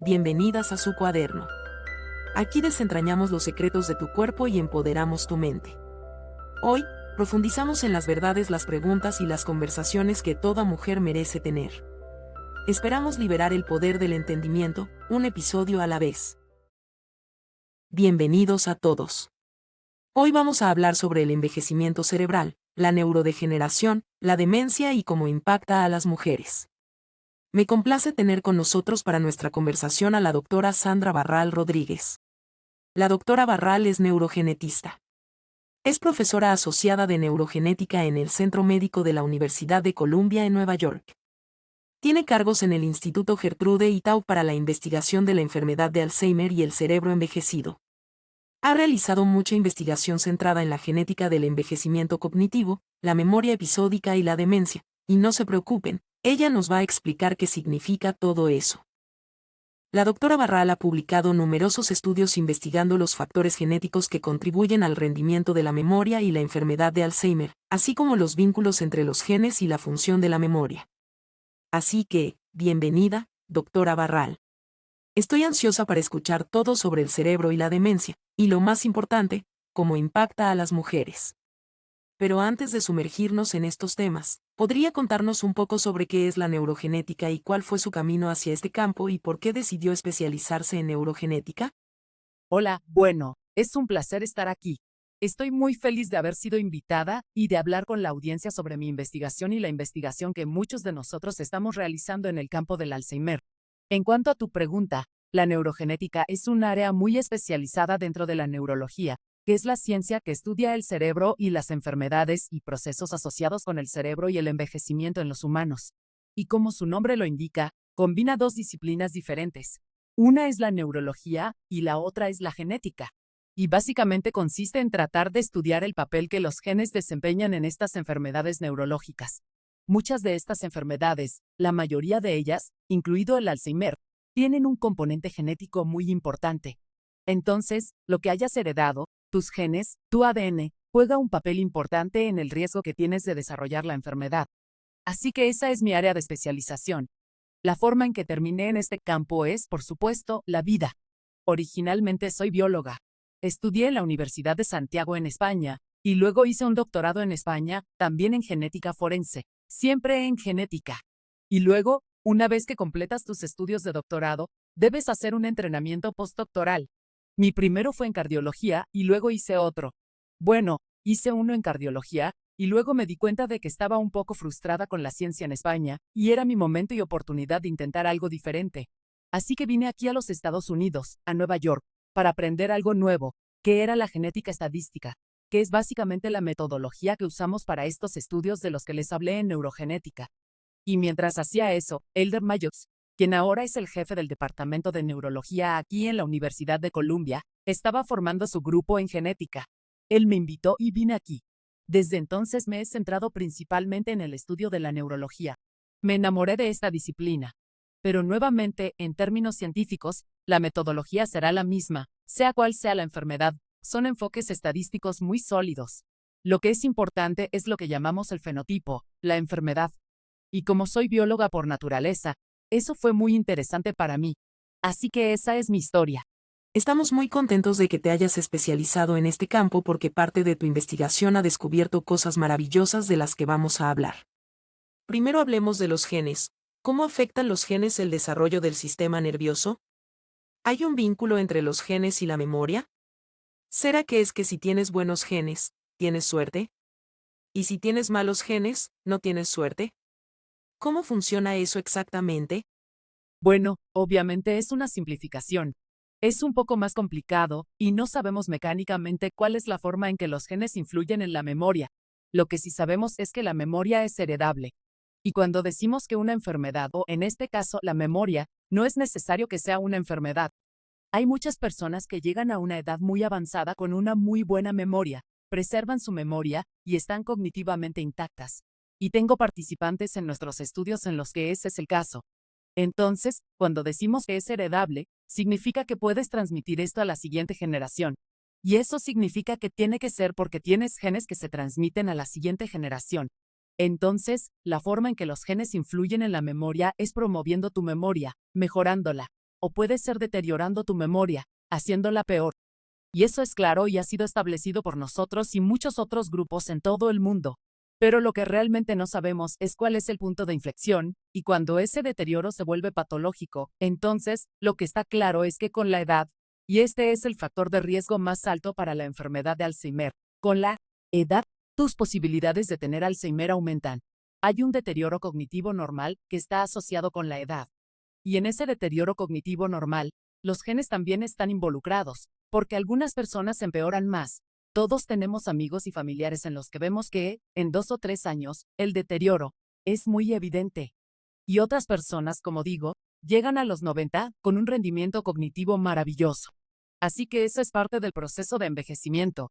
bienvenidas a su cuaderno. Aquí desentrañamos los secretos de tu cuerpo y empoderamos tu mente. Hoy, profundizamos en las verdades, las preguntas y las conversaciones que toda mujer merece tener. Esperamos liberar el poder del entendimiento, un episodio a la vez. Bienvenidos a todos. Hoy vamos a hablar sobre el envejecimiento cerebral, la neurodegeneración, la demencia y cómo impacta a las mujeres. Me complace tener con nosotros para nuestra conversación a la doctora Sandra Barral Rodríguez. La doctora Barral es neurogenetista. Es profesora asociada de neurogenética en el Centro Médico de la Universidad de Columbia en Nueva York. Tiene cargos en el Instituto Gertrude Itau para la investigación de la enfermedad de Alzheimer y el cerebro envejecido. Ha realizado mucha investigación centrada en la genética del envejecimiento cognitivo, la memoria episódica y la demencia, y no se preocupen, ella nos va a explicar qué significa todo eso. La doctora Barral ha publicado numerosos estudios investigando los factores genéticos que contribuyen al rendimiento de la memoria y la enfermedad de Alzheimer, así como los vínculos entre los genes y la función de la memoria. Así que, bienvenida, doctora Barral. Estoy ansiosa para escuchar todo sobre el cerebro y la demencia, y lo más importante, cómo impacta a las mujeres. Pero antes de sumergirnos en estos temas, ¿podría contarnos un poco sobre qué es la neurogenética y cuál fue su camino hacia este campo y por qué decidió especializarse en neurogenética? Hola, bueno, es un placer estar aquí. Estoy muy feliz de haber sido invitada y de hablar con la audiencia sobre mi investigación y la investigación que muchos de nosotros estamos realizando en el campo del Alzheimer. En cuanto a tu pregunta, la neurogenética es un área muy especializada dentro de la neurología, que es la ciencia que estudia el cerebro y las enfermedades y procesos asociados con el cerebro y el envejecimiento en los humanos. Y como su nombre lo indica, combina dos disciplinas diferentes. Una es la neurología y la otra es la genética. Y básicamente consiste en tratar de estudiar el papel que los genes desempeñan en estas enfermedades neurológicas. Muchas de estas enfermedades, la mayoría de ellas, incluido el Alzheimer, tienen un componente genético muy importante. Entonces, lo que hayas heredado, tus genes, tu ADN, juega un papel importante en el riesgo que tienes de desarrollar la enfermedad. Así que esa es mi área de especialización. La forma en que terminé en este campo es, por supuesto, la vida. Originalmente soy bióloga. Estudié en la Universidad de Santiago en España, y luego hice un doctorado en España, también en genética forense, siempre en genética. Y luego, una vez que completas tus estudios de doctorado, debes hacer un entrenamiento postdoctoral. Mi primero fue en cardiología y luego hice otro. Bueno, hice uno en cardiología y luego me di cuenta de que estaba un poco frustrada con la ciencia en España y era mi momento y oportunidad de intentar algo diferente. Así que vine aquí a los Estados Unidos, a Nueva York, para aprender algo nuevo, que era la genética estadística, que es básicamente la metodología que usamos para estos estudios de los que les hablé en neurogenética. Y mientras hacía eso, Elder Mayox, quien ahora es el jefe del departamento de neurología aquí en la Universidad de Columbia, estaba formando su grupo en genética. Él me invitó y vine aquí. Desde entonces me he centrado principalmente en el estudio de la neurología. Me enamoré de esta disciplina. Pero nuevamente, en términos científicos, la metodología será la misma, sea cual sea la enfermedad. Son enfoques estadísticos muy sólidos. Lo que es importante es lo que llamamos el fenotipo, la enfermedad. Y como soy bióloga por naturaleza, eso fue muy interesante para mí. Así que esa es mi historia. Estamos muy contentos de que te hayas especializado en este campo porque parte de tu investigación ha descubierto cosas maravillosas de las que vamos a hablar. Primero hablemos de los genes. ¿Cómo afectan los genes el desarrollo del sistema nervioso? ¿Hay un vínculo entre los genes y la memoria? ¿Será que es que si tienes buenos genes, tienes suerte? ¿Y si tienes malos genes, no tienes suerte? ¿Cómo funciona eso exactamente? Bueno, obviamente es una simplificación. Es un poco más complicado y no sabemos mecánicamente cuál es la forma en que los genes influyen en la memoria. Lo que sí sabemos es que la memoria es heredable. Y cuando decimos que una enfermedad, o en este caso la memoria, no es necesario que sea una enfermedad. Hay muchas personas que llegan a una edad muy avanzada con una muy buena memoria, preservan su memoria y están cognitivamente intactas. Y tengo participantes en nuestros estudios en los que ese es el caso. Entonces, cuando decimos que es heredable, significa que puedes transmitir esto a la siguiente generación. Y eso significa que tiene que ser porque tienes genes que se transmiten a la siguiente generación. Entonces, la forma en que los genes influyen en la memoria es promoviendo tu memoria, mejorándola. o puede ser deteriorando tu memoria, haciéndola peor. Y eso es claro y ha sido establecido por nosotros y muchos otros grupos en todo el mundo. Pero lo que realmente no sabemos es cuál es el punto de inflexión, y cuando ese deterioro se vuelve patológico, entonces, lo que está claro es que con la edad, y este es el factor de riesgo más alto para la enfermedad de Alzheimer, con la edad, tus posibilidades de tener Alzheimer aumentan. Hay un deterioro cognitivo normal que está asociado con la edad. Y en ese deterioro cognitivo normal, los genes también están involucrados, porque algunas personas empeoran más. Todos tenemos amigos y familiares en los que vemos que, en 2 o 3 años, el deterioro es muy evidente. Y otras personas, como digo, llegan a los 90 con un rendimiento cognitivo maravilloso. Así que eso es parte del proceso de envejecimiento.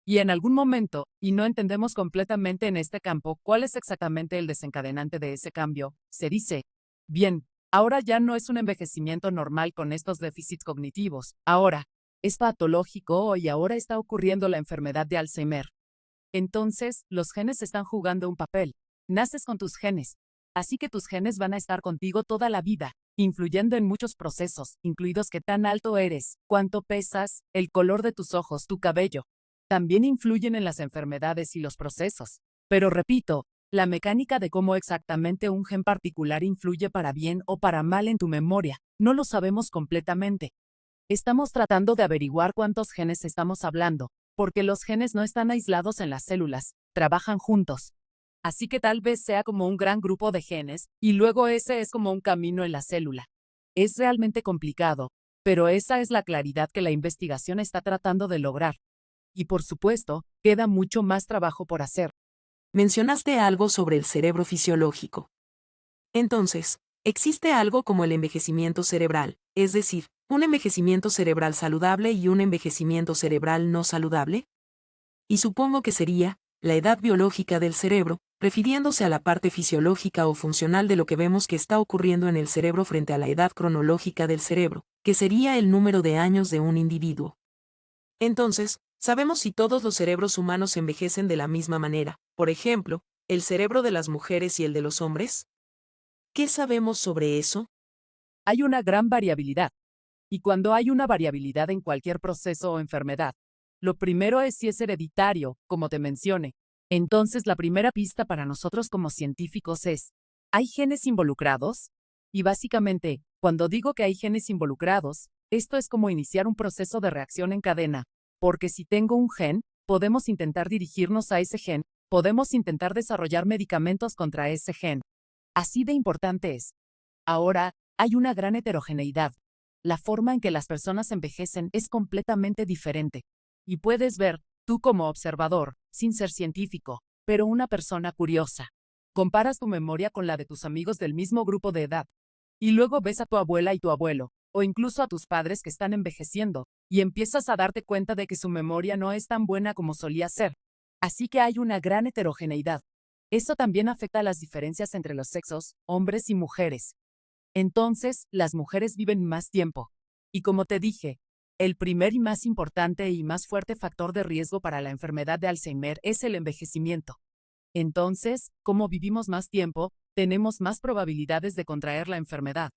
Y en algún momento, y no entendemos completamente en este campo cuál es exactamente el desencadenante de ese cambio, se dice, bien, ahora ya no es un envejecimiento normal con estos déficits cognitivos, ahora es patológico y ahora está ocurriendo la enfermedad de Alzheimer. Entonces, los genes están jugando un papel. Naces con tus genes, así que tus genes van a estar contigo toda la vida, influyendo en muchos procesos, incluidos qué tan alto eres, cuánto pesas, el color de tus ojos, tu cabello. También influyen en las enfermedades y los procesos. Pero repito, la mecánica de cómo exactamente un gen particular influye para bien o para mal en tu memoria, no lo sabemos completamente. Estamos tratando de averiguar cuántos genes estamos hablando, porque los genes no están aislados en las células, trabajan juntos. Así que tal vez sea como un gran grupo de genes, y luego ese es como un camino en la célula. Es realmente complicado, pero esa es la claridad que la investigación está tratando de lograr. Y por supuesto, queda mucho más trabajo por hacer. Mencionaste algo sobre el cerebro fisiológico. Entonces, existe algo como el envejecimiento cerebral, es decir, un envejecimiento cerebral saludable y un envejecimiento cerebral no saludable. Y supongo que sería la edad biológica del cerebro, refiriéndose a la parte fisiológica o funcional de lo que vemos que está ocurriendo en el cerebro frente a la edad cronológica del cerebro, que sería el número de años de un individuo. Entonces, sabemos si todos los cerebros humanos envejecen de la misma manera, por ejemplo, el cerebro de las mujeres y el de los hombres. ¿Qué sabemos sobre eso? Hay una gran variabilidad. Y cuando hay una variabilidad en cualquier proceso o enfermedad, lo primero es si es hereditario, como te mencioné. Entonces, la primera pista para nosotros como científicos es, ¿hay genes involucrados? Y básicamente, cuando digo que hay genes involucrados, esto es como iniciar un proceso de reacción en cadena, porque si tengo un gen, podemos intentar dirigirnos a ese gen, podemos intentar desarrollar medicamentos contra ese gen. Así de importante es. Ahora, hay una gran heterogeneidad. La forma en que las personas envejecen es completamente diferente. Y puedes ver, tú como observador, sin ser científico, pero una persona curiosa. Comparas tu memoria con la de tus amigos del mismo grupo de edad. Y luego ves a tu abuela y tu abuelo, o incluso a tus padres que están envejeciendo, y empiezas a darte cuenta de que su memoria no es tan buena como solía ser. Así que hay una gran heterogeneidad. Eso también afecta a las diferencias entre los sexos, hombres y mujeres. Entonces, las mujeres viven más tiempo. Y como te dije, el primer y más importante y más fuerte factor de riesgo para la enfermedad de Alzheimer es el envejecimiento. Entonces, como vivimos más tiempo, tenemos más probabilidades de contraer la enfermedad.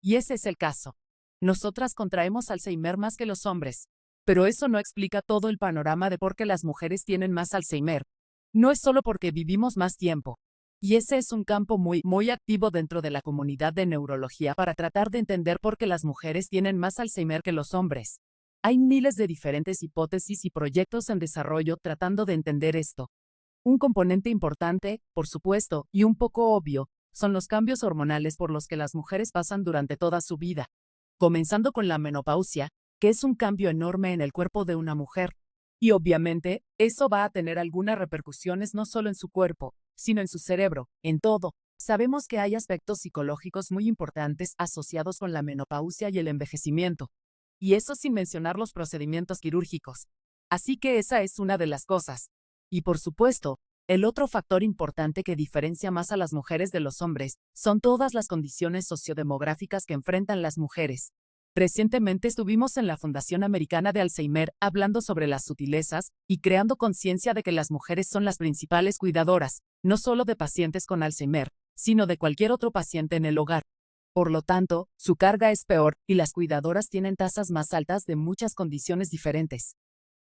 Y ese es el caso. Nosotras contraemos Alzheimer más que los hombres. Pero eso no explica todo el panorama de por qué las mujeres tienen más Alzheimer. No es solo porque vivimos más tiempo. Y ese es un campo muy activo dentro de la comunidad de neurología para tratar de entender por qué las mujeres tienen más Alzheimer que los hombres. Hay miles de diferentes hipótesis y proyectos en desarrollo tratando de entender esto. Un componente importante, por supuesto, y un poco obvio, son los cambios hormonales por los que las mujeres pasan durante toda su vida. Comenzando con la menopausia, que es un cambio enorme en el cuerpo de una mujer. Y obviamente, eso va a tener algunas repercusiones no solo en su cuerpo, sino en su cerebro, en todo. Sabemos que hay aspectos psicológicos muy importantes asociados con la menopausia y el envejecimiento. Y eso sin mencionar los procedimientos quirúrgicos. Así que esa es una de las cosas. Y por supuesto, el otro factor importante que diferencia más a las mujeres de los hombres son todas las condiciones sociodemográficas que enfrentan las mujeres. Recientemente estuvimos en la Fundación Americana de Alzheimer hablando sobre las sutilezas y creando conciencia de que las mujeres son las principales cuidadoras, no solo de pacientes con Alzheimer, sino de cualquier otro paciente en el hogar. Por lo tanto, su carga es peor y las cuidadoras tienen tasas más altas de muchas condiciones diferentes.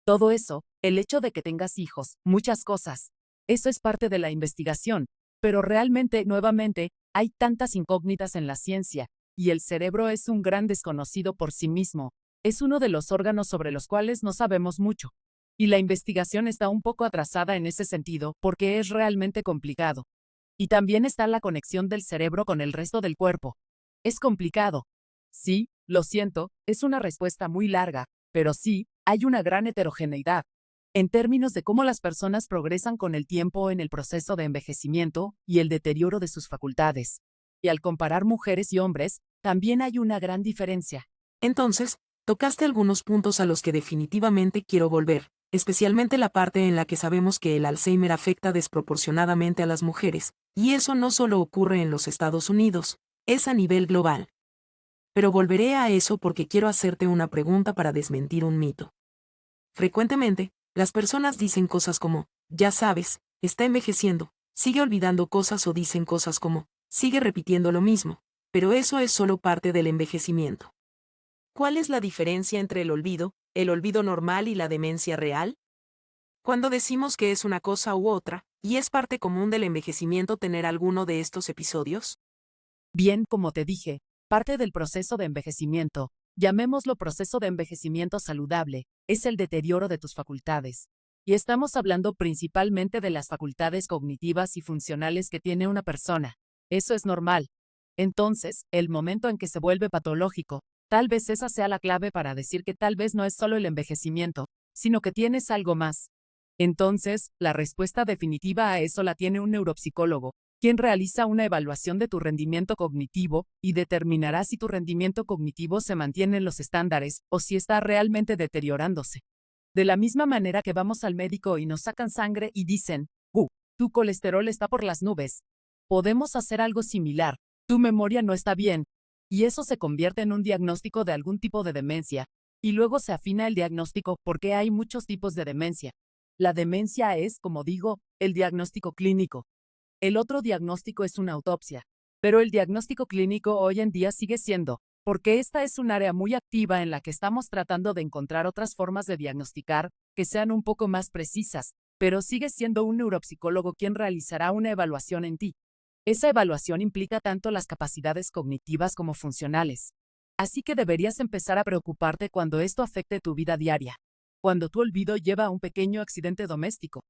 Todo eso, el hecho de que tengas hijos, muchas cosas. Eso es parte de la investigación. Pero realmente, nuevamente, hay tantas incógnitas en la ciencia, y el cerebro es un gran desconocido por sí mismo. Es uno de los órganos sobre los cuales no sabemos mucho. Y la investigación está un poco atrasada en ese sentido porque es realmente complicado. Y también está la conexión del cerebro con el resto del cuerpo. Es complicado. Sí, lo siento, es una respuesta muy larga, pero sí, hay una gran heterogeneidad en términos de cómo las personas progresan con el tiempo en el proceso de envejecimiento y el deterioro de sus facultades. Y al comparar mujeres y hombres, también hay una gran diferencia. Entonces, tocaste algunos puntos a los que definitivamente quiero volver, especialmente la parte en la que sabemos que el Alzheimer afecta desproporcionadamente a las mujeres, y eso no solo ocurre en los Estados Unidos, es a nivel global. Pero volveré a eso porque quiero hacerte una pregunta para desmentir un mito. Frecuentemente, las personas dicen cosas como, ya sabes, está envejeciendo, sigue olvidando cosas o dicen cosas como, sigue repitiendo lo mismo, pero eso es solo parte del envejecimiento. ¿Cuál es la diferencia entre el olvido normal y la demencia real? Cuando decimos que es una cosa u otra, y es parte común del envejecimiento tener alguno de estos episodios. Bien, como te dije, parte del proceso de envejecimiento, llamémoslo proceso de envejecimiento saludable, es el deterioro de tus facultades. Y estamos hablando principalmente de las facultades cognitivas y funcionales que tiene una persona. Eso es normal. Entonces, el momento en que se vuelve patológico, tal vez esa sea la clave para decir que tal vez no es solo el envejecimiento, sino que tienes algo más. Entonces, la respuesta definitiva a eso la tiene un neuropsicólogo, quien realiza una evaluación de tu rendimiento cognitivo y determinará si tu rendimiento cognitivo se mantiene en los estándares o si está realmente deteriorándose. De la misma manera que vamos al médico y nos sacan sangre y dicen, tu colesterol está por las nubes. Podemos hacer algo similar. Tu memoria no está bien. Y eso se convierte en un diagnóstico de algún tipo de demencia. Y luego se afina el diagnóstico porque hay muchos tipos de demencia. La demencia es, como digo, el diagnóstico clínico. El otro diagnóstico es una autopsia. Pero el diagnóstico clínico hoy en día sigue siendo, porque esta es un área muy activa en la que estamos tratando de encontrar otras formas de diagnosticar que sean un poco más precisas, pero sigue siendo un neuropsicólogo quien realizará una evaluación en ti. Esa evaluación implica tanto las capacidades cognitivas como funcionales. Así que deberías empezar a preocuparte cuando esto afecte tu vida diaria. Cuando tu olvido lleva a un pequeño accidente doméstico.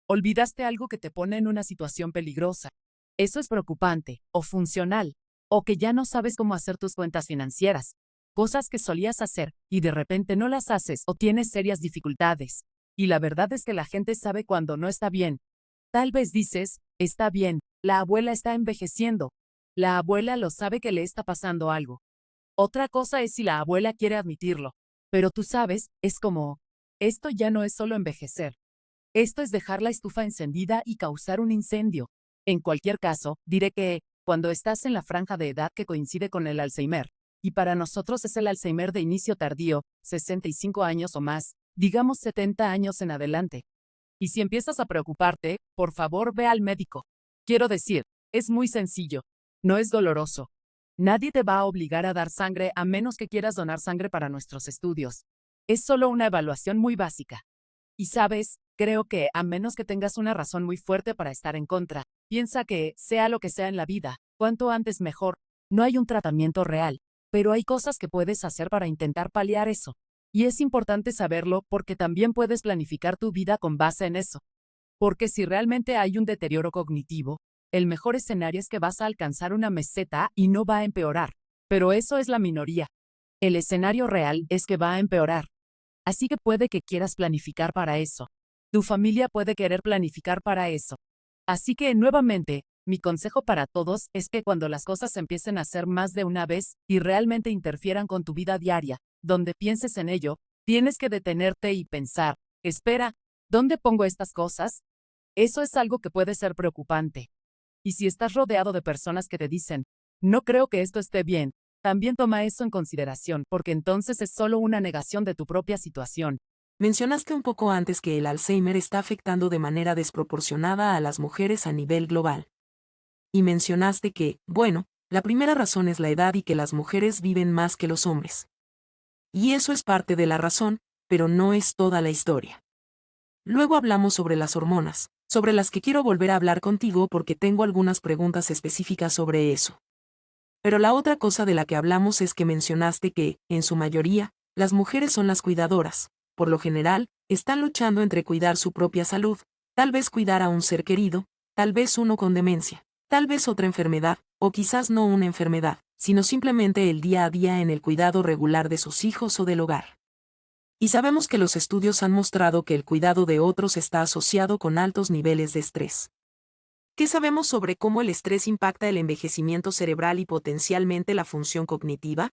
Olvidaste algo que te pone en una situación peligrosa. Eso es preocupante, o funcional, o que ya no sabes cómo hacer tus cuentas financieras. Cosas que solías hacer y de repente no las haces o tienes serias dificultades. Y la verdad es que la gente sabe cuando no está bien. Tal vez dices, está bien, la abuela está envejeciendo. La abuela lo sabe que le está pasando algo. Otra cosa es si la abuela quiere admitirlo. Pero tú sabes, es como, esto ya no es solo envejecer. Esto es dejar la estufa encendida y causar un incendio. En cualquier caso, diré que, cuando estás en la franja de edad que coincide con el Alzheimer, y para nosotros es el Alzheimer de inicio tardío, 65 años o más, digamos 70 años en adelante. Y si empiezas a preocuparte, por favor ve al médico. Quiero decir, es muy sencillo. No es doloroso. Nadie te va a obligar a dar sangre a menos que quieras donar sangre para nuestros estudios. Es solo una evaluación muy básica. Y sabes, creo que, a menos que tengas una razón muy fuerte para estar en contra, piensa que, sea lo que sea en la vida, cuanto antes mejor. No hay un tratamiento real, pero hay cosas que puedes hacer para intentar paliar eso. Y es importante saberlo porque también puedes planificar tu vida con base en eso. Porque si realmente hay un deterioro cognitivo, el mejor escenario es que vas a alcanzar una meseta y no va a empeorar. Pero eso es la minoría. El escenario real es que va a empeorar. Así que puede que quieras planificar para eso. Tu familia puede querer planificar para eso. Así que, nuevamente, mi consejo para todos es que cuando las cosas empiecen a hacer más de una vez y realmente interfieran con tu vida diaria, donde pienses en ello, tienes que detenerte y pensar, espera, ¿dónde pongo estas cosas? Eso es algo que puede ser preocupante. Y si estás rodeado de personas que te dicen, no creo que esto esté bien, también toma eso en consideración, porque entonces es solo una negación de tu propia situación. Mencionaste un poco antes que el Alzheimer está afectando de manera desproporcionada a las mujeres a nivel global. Y mencionaste que, bueno, La primera razón es la edad y que las mujeres viven más que los hombres. Y eso es parte de la razón, pero no es toda la historia. Luego hablamos sobre las hormonas, sobre las que quiero volver a hablar contigo porque tengo algunas preguntas específicas sobre eso. Pero la otra cosa de la que hablamos es que mencionaste que, en su mayoría, las mujeres son las cuidadoras. Por lo general, están luchando entre cuidar su propia salud, tal vez cuidar a un ser querido, tal vez uno con demencia, tal vez otra enfermedad, o quizás no una enfermedad, sino simplemente el día a día en el cuidado regular de sus hijos o del hogar. Y sabemos que los estudios han mostrado que el cuidado de otros está asociado con altos niveles de estrés. ¿Qué sabemos sobre cómo el estrés impacta el envejecimiento cerebral y potencialmente la función cognitiva?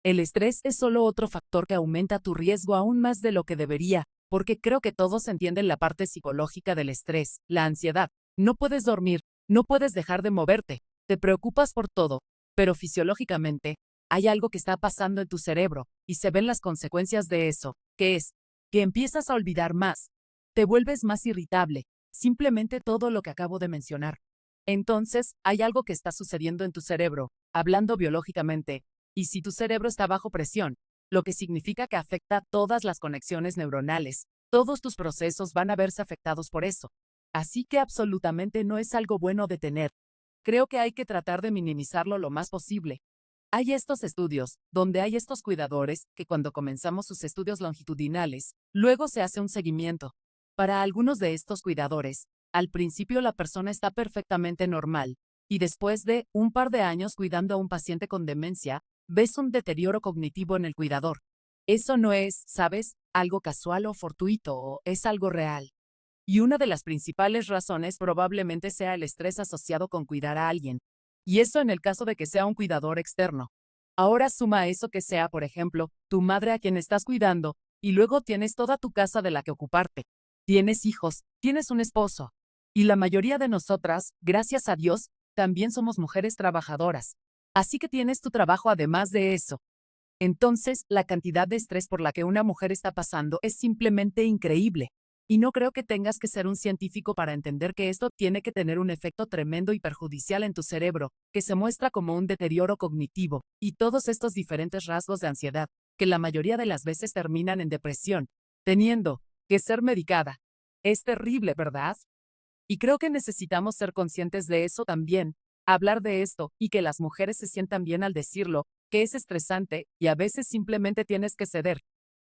El estrés es solo otro factor que aumenta tu riesgo aún más de lo que debería, porque creo que todos entienden la parte psicológica del estrés, la ansiedad. No puedes dormir, no puedes dejar de moverte, te preocupas por todo, pero fisiológicamente, hay algo que está pasando en tu cerebro, y se ven las consecuencias de eso, que es, que empiezas a olvidar más, te vuelves más irritable, simplemente todo lo que acabo de mencionar. Entonces, hay algo que está sucediendo en tu cerebro, hablando biológicamente, y si tu cerebro está bajo presión, lo que significa que afecta todas las conexiones neuronales, todos tus procesos van a verse afectados por eso. Así que absolutamente no es algo bueno de tener. Creo que hay que tratar de minimizarlo lo más posible. Hay estos estudios, donde hay estos cuidadores, que cuando comenzamos sus estudios longitudinales, luego se hace un seguimiento. Para algunos de estos cuidadores, al principio la persona está perfectamente normal, y después de un par de años cuidando a un paciente con demencia, ves un deterioro cognitivo en el cuidador. Eso no es, ¿sabes?, algo casual o fortuito, o es algo real. Y una de las principales razones probablemente sea el estrés asociado con cuidar a alguien. Y eso en el caso de que sea un cuidador externo. Ahora suma a eso que sea, por ejemplo, tu madre a quien estás cuidando, y luego tienes toda tu casa de la que ocuparte. Tienes hijos, tienes un esposo. Y la mayoría de nosotras, gracias a Dios, también somos mujeres trabajadoras. Así que tienes tu trabajo además de eso. Entonces, la cantidad de estrés por la que una mujer está pasando es simplemente increíble. Y no creo que tengas que ser un científico para entender que esto tiene que tener un efecto tremendo y perjudicial en tu cerebro, que se muestra como un deterioro cognitivo, y todos estos diferentes rasgos de ansiedad, que la mayoría de las veces terminan en depresión, teniendo que ser medicada. Es terrible, ¿verdad? Y creo que necesitamos ser conscientes de eso también, hablar de esto, y que las mujeres se sientan bien al decirlo, que es estresante, y a veces simplemente tienes que ceder.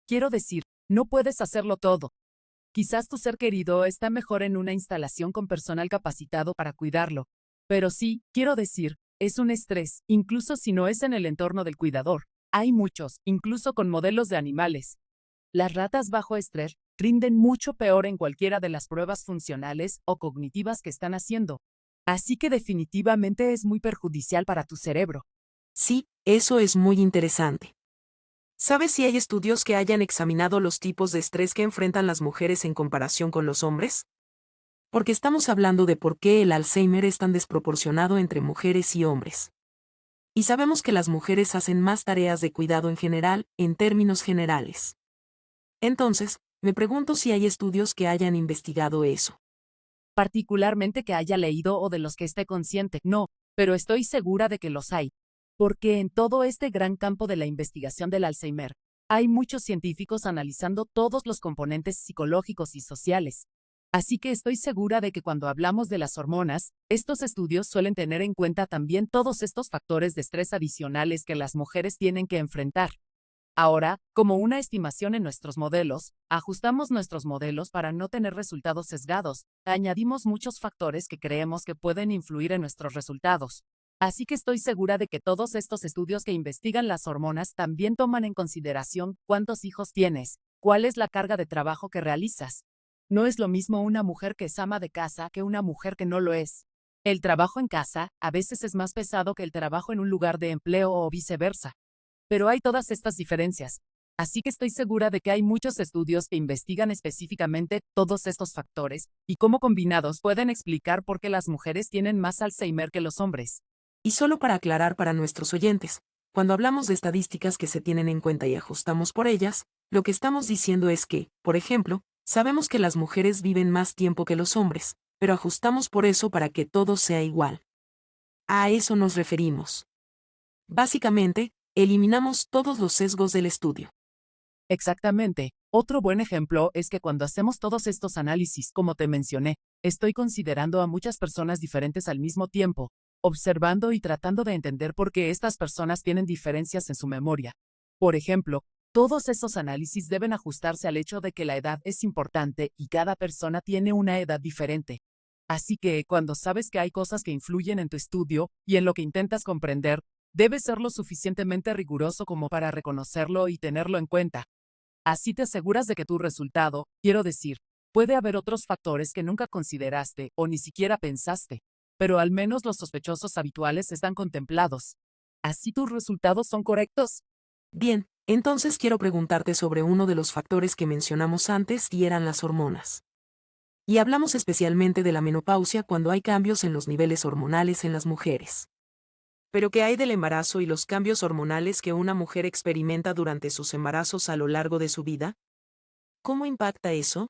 Quiero decir, no puedes hacerlo todo. Quizás tu ser querido está mejor en una instalación con personal capacitado para cuidarlo. Pero sí, quiero decir, es un estrés, incluso si no es en el entorno del cuidador. Hay muchos, incluso con modelos de animales. Las ratas bajo estrés rinden mucho peor en cualquiera de las pruebas funcionales o cognitivas que están haciendo. Así que definitivamente es muy perjudicial para tu cerebro. Sí, eso es muy interesante. ¿Sabes si hay estudios que hayan examinado los tipos de estrés que enfrentan las mujeres en comparación con los hombres? Porque estamos hablando de por qué el Alzheimer es tan desproporcionado entre mujeres y hombres. Y sabemos que las mujeres hacen más tareas de cuidado en general, en términos generales. Entonces, me pregunto si hay estudios que hayan investigado eso. Particularmente que haya leído o de los que esté consciente, no, pero estoy segura de que los hay. Porque en todo este gran campo de la investigación del Alzheimer, hay muchos científicos analizando todos los componentes psicológicos y sociales. Así que estoy segura de que cuando hablamos de las hormonas, estos estudios suelen tener en cuenta también todos estos factores de estrés adicionales que las mujeres tienen que enfrentar. Ahora, como una estimación en nuestros modelos, ajustamos nuestros modelos para no tener resultados sesgados, añadimos muchos factores que creemos que pueden influir en nuestros resultados. Así que estoy segura de que todos estos estudios que investigan las hormonas también toman en consideración cuántos hijos tienes, cuál es la carga de trabajo que realizas. No es lo mismo una mujer que es ama de casa que una mujer que no lo es. El trabajo en casa a veces es más pesado que el trabajo en un lugar de empleo o viceversa. Pero hay todas estas diferencias. Así que estoy segura de que hay muchos estudios que investigan específicamente todos estos factores y cómo combinados pueden explicar por qué las mujeres tienen más Alzheimer que los hombres. Y solo para aclarar para nuestros oyentes, cuando hablamos de estadísticas que se tienen en cuenta y ajustamos por ellas, lo que estamos diciendo es que, por ejemplo, sabemos que las mujeres viven más tiempo que los hombres, pero ajustamos por eso para que todo sea igual. A eso nos referimos. Básicamente, eliminamos todos los sesgos del estudio. Exactamente. Otro buen ejemplo es que cuando hacemos todos estos análisis, como te mencioné, estoy considerando a muchas personas diferentes al mismo tiempo, observando y tratando de entender por qué estas personas tienen diferencias en su memoria. Por ejemplo, todos estos análisis deben ajustarse al hecho de que la edad es importante y cada persona tiene una edad diferente. Así que, cuando sabes que hay cosas que influyen en tu estudio y en lo que intentas comprender, debes ser lo suficientemente riguroso como para reconocerlo y tenerlo en cuenta. Así te aseguras de que tu resultado, quiero decir, puede haber otros factores que nunca consideraste o ni siquiera pensaste, pero al menos los sospechosos habituales están contemplados. ¿Así tus resultados son correctos? Bien, entonces quiero preguntarte sobre uno de los factores que mencionamos antes y eran las hormonas. Y hablamos especialmente de la menopausia cuando hay cambios en los niveles hormonales en las mujeres. Pero ¿qué hay del embarazo y los cambios hormonales que una mujer experimenta durante sus embarazos a lo largo de su vida? ¿Cómo impacta eso?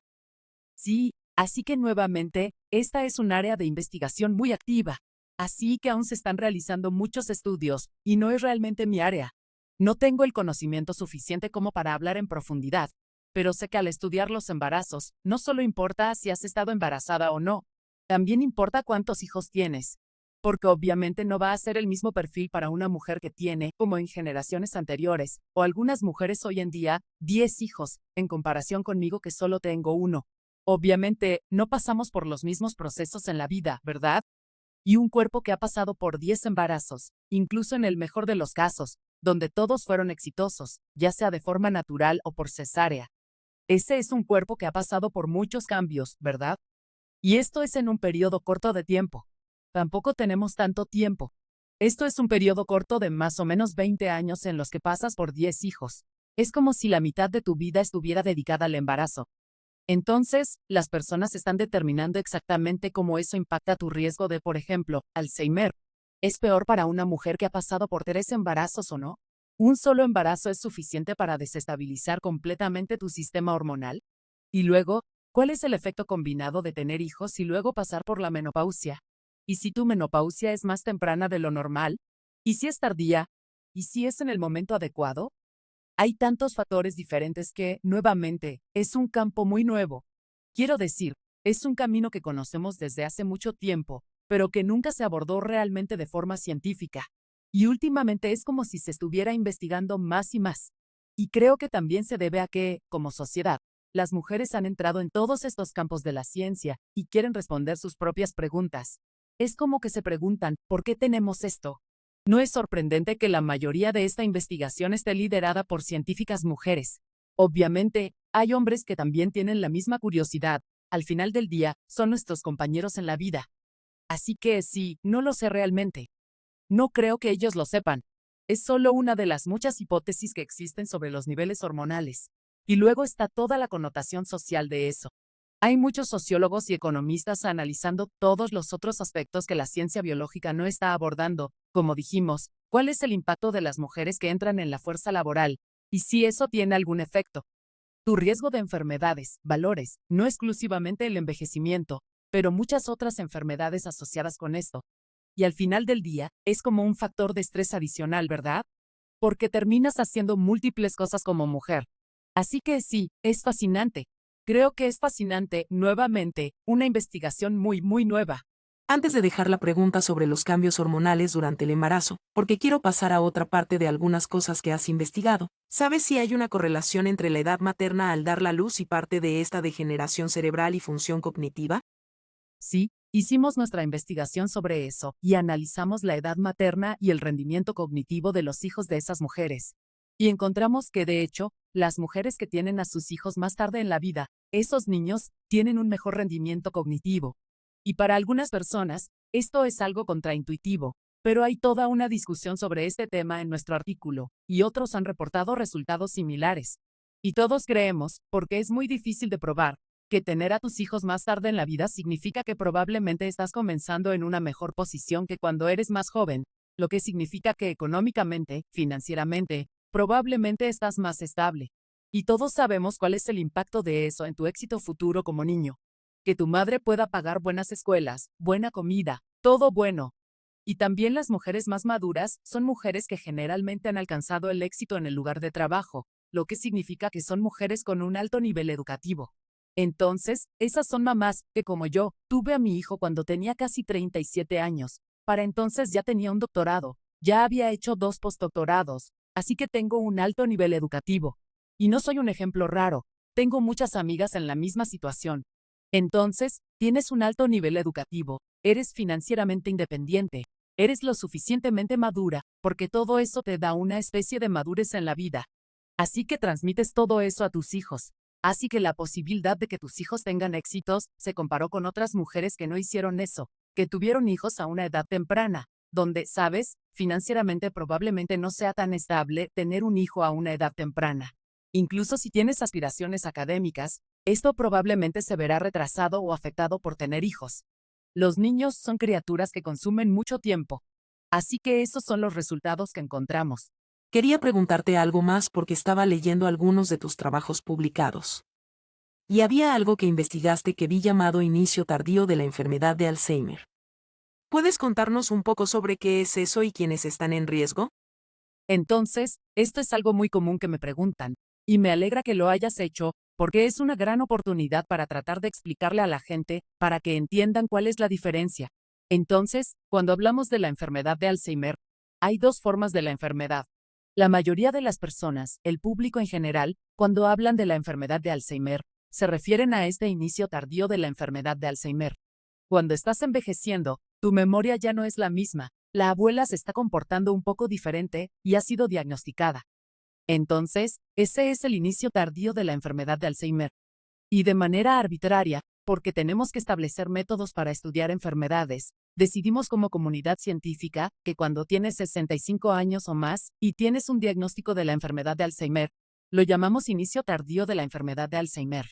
Sí, así que nuevamente, esta es un área de investigación muy activa. Así que aún se están realizando muchos estudios, y no es realmente mi área. No tengo el conocimiento suficiente como para hablar en profundidad, pero sé que al estudiar los embarazos, no solo importa si has estado embarazada o no, también importa cuántos hijos tienes. Porque obviamente no va a ser el mismo perfil para una mujer que tiene, como en generaciones anteriores, o algunas mujeres hoy en día, 10 hijos, en comparación conmigo que solo tengo uno. Obviamente, no pasamos por los mismos procesos en la vida, ¿verdad? Y un cuerpo que ha pasado por 10 embarazos, incluso en el mejor de los casos, donde todos fueron exitosos, ya sea de forma natural o por cesárea. Ese es un cuerpo que ha pasado por muchos cambios, ¿verdad? Y esto es en un periodo corto de tiempo. Tampoco tenemos tanto tiempo. Esto es un periodo corto de más o menos 20 años en los que pasas por 10 hijos. Es como si la mitad de tu vida estuviera dedicada al embarazo. Entonces, las personas están determinando exactamente cómo eso impacta tu riesgo de, por ejemplo, Alzheimer. ¿Es peor para una mujer que ha pasado por 3 embarazos o no? ¿Un solo embarazo es suficiente para desestabilizar completamente tu sistema hormonal? Y luego, ¿cuál es el efecto combinado de tener hijos y luego pasar por la menopausia? ¿Y si tu menopausia es más temprana de lo normal? ¿Y si es tardía? ¿Y si es en el momento adecuado? Hay tantos factores diferentes que, nuevamente, es un campo muy nuevo. Quiero decir, es un camino que conocemos desde hace mucho tiempo, pero que nunca se abordó realmente de forma científica. Y últimamente es como si se estuviera investigando más y más. Y creo que también se debe a que, como sociedad, las mujeres han entrado en todos estos campos de la ciencia y quieren responder sus propias preguntas. Es como que se preguntan, ¿por qué tenemos esto? No es sorprendente que la mayoría de esta investigación esté liderada por científicas mujeres. Obviamente, hay hombres que también tienen la misma curiosidad. Al final del día, son nuestros compañeros en la vida. Así que sí, no lo sé realmente. No creo que ellos lo sepan. Es solo una de las muchas hipótesis que existen sobre los niveles hormonales. Y luego está toda la connotación social de eso. Hay muchos sociólogos y economistas analizando todos los otros aspectos que la ciencia biológica no está abordando, como dijimos, cuál es el impacto de las mujeres que entran en la fuerza laboral, y si eso tiene algún efecto. Tu riesgo de enfermedades, valores, no exclusivamente el envejecimiento, pero muchas otras enfermedades asociadas con esto. Y al final del día, es como un factor de estrés adicional, ¿verdad? Porque terminas haciendo múltiples cosas como mujer. Así que sí, es fascinante. Creo que es fascinante, nuevamente, una investigación muy, muy nueva. Antes de dejar la pregunta sobre los cambios hormonales durante el embarazo, porque quiero pasar a otra parte de algunas cosas que has investigado, ¿sabes si hay una correlación entre la edad materna al dar la luz y parte de esta degeneración cerebral y función cognitiva? Sí, hicimos nuestra investigación sobre eso y analizamos la edad materna y el rendimiento cognitivo de los hijos de esas mujeres. Y encontramos que, de hecho, las mujeres que tienen a sus hijos más tarde en la vida, esos niños, tienen un mejor rendimiento cognitivo. Y para algunas personas, esto es algo contraintuitivo, pero hay toda una discusión sobre este tema en nuestro artículo, y otros han reportado resultados similares. Y todos creemos, porque es muy difícil de probar, que tener a tus hijos más tarde en la vida significa que probablemente estás comenzando en una mejor posición que cuando eres más joven, lo que significa que económicamente, financieramente, probablemente estás más estable. Y todos sabemos cuál es el impacto de eso en tu éxito futuro como niño. Que tu madre pueda pagar buenas escuelas, buena comida, todo bueno. Y también las mujeres más maduras son mujeres que generalmente han alcanzado el éxito en el lugar de trabajo, lo que significa que son mujeres con un alto nivel educativo. Entonces, esas son mamás que, como yo, tuve a mi hijo cuando tenía casi 37 años. Para entonces ya tenía un doctorado, ya había hecho 2 postdoctorados, así que tengo un alto nivel educativo. Y no soy un ejemplo raro, tengo muchas amigas en la misma situación. Entonces, tienes un alto nivel educativo, eres financieramente independiente, eres lo suficientemente madura, porque todo eso te da una especie de madurez en la vida. Así que transmites todo eso a tus hijos. Así que la posibilidad de que tus hijos tengan éxitos se comparó con otras mujeres que no hicieron eso, que tuvieron hijos a una edad temprana, donde, sabes, financieramente probablemente no sea tan estable tener un hijo a una edad temprana. Incluso si tienes aspiraciones académicas, esto probablemente se verá retrasado o afectado por tener hijos. Los niños son criaturas que consumen mucho tiempo. Así que esos son los resultados que encontramos. Quería preguntarte algo más porque estaba leyendo algunos de tus trabajos publicados. Y había algo que investigaste que vi llamado inicio tardío de la enfermedad de Alzheimer. ¿Puedes contarnos un poco sobre qué es eso y quiénes están en riesgo? Entonces, esto es algo muy común que me preguntan, y me alegra que lo hayas hecho, porque es una gran oportunidad para tratar de explicarle a la gente, para que entiendan cuál es la diferencia. Entonces, cuando hablamos de la enfermedad de Alzheimer, hay 2 formas de la enfermedad. La mayoría de las personas, el público en general, cuando hablan de la enfermedad de Alzheimer, se refieren a este inicio tardío de la enfermedad de Alzheimer. Cuando estás envejeciendo, tu memoria ya no es la misma, la abuela se está comportando un poco diferente y ha sido diagnosticada. Entonces, ese es el inicio tardío de la enfermedad de Alzheimer. Y de manera arbitraria, porque tenemos que establecer métodos para estudiar enfermedades, decidimos como comunidad científica que cuando tienes 65 años o más y tienes un diagnóstico de la enfermedad de Alzheimer, lo llamamos inicio tardío de la enfermedad de Alzheimer.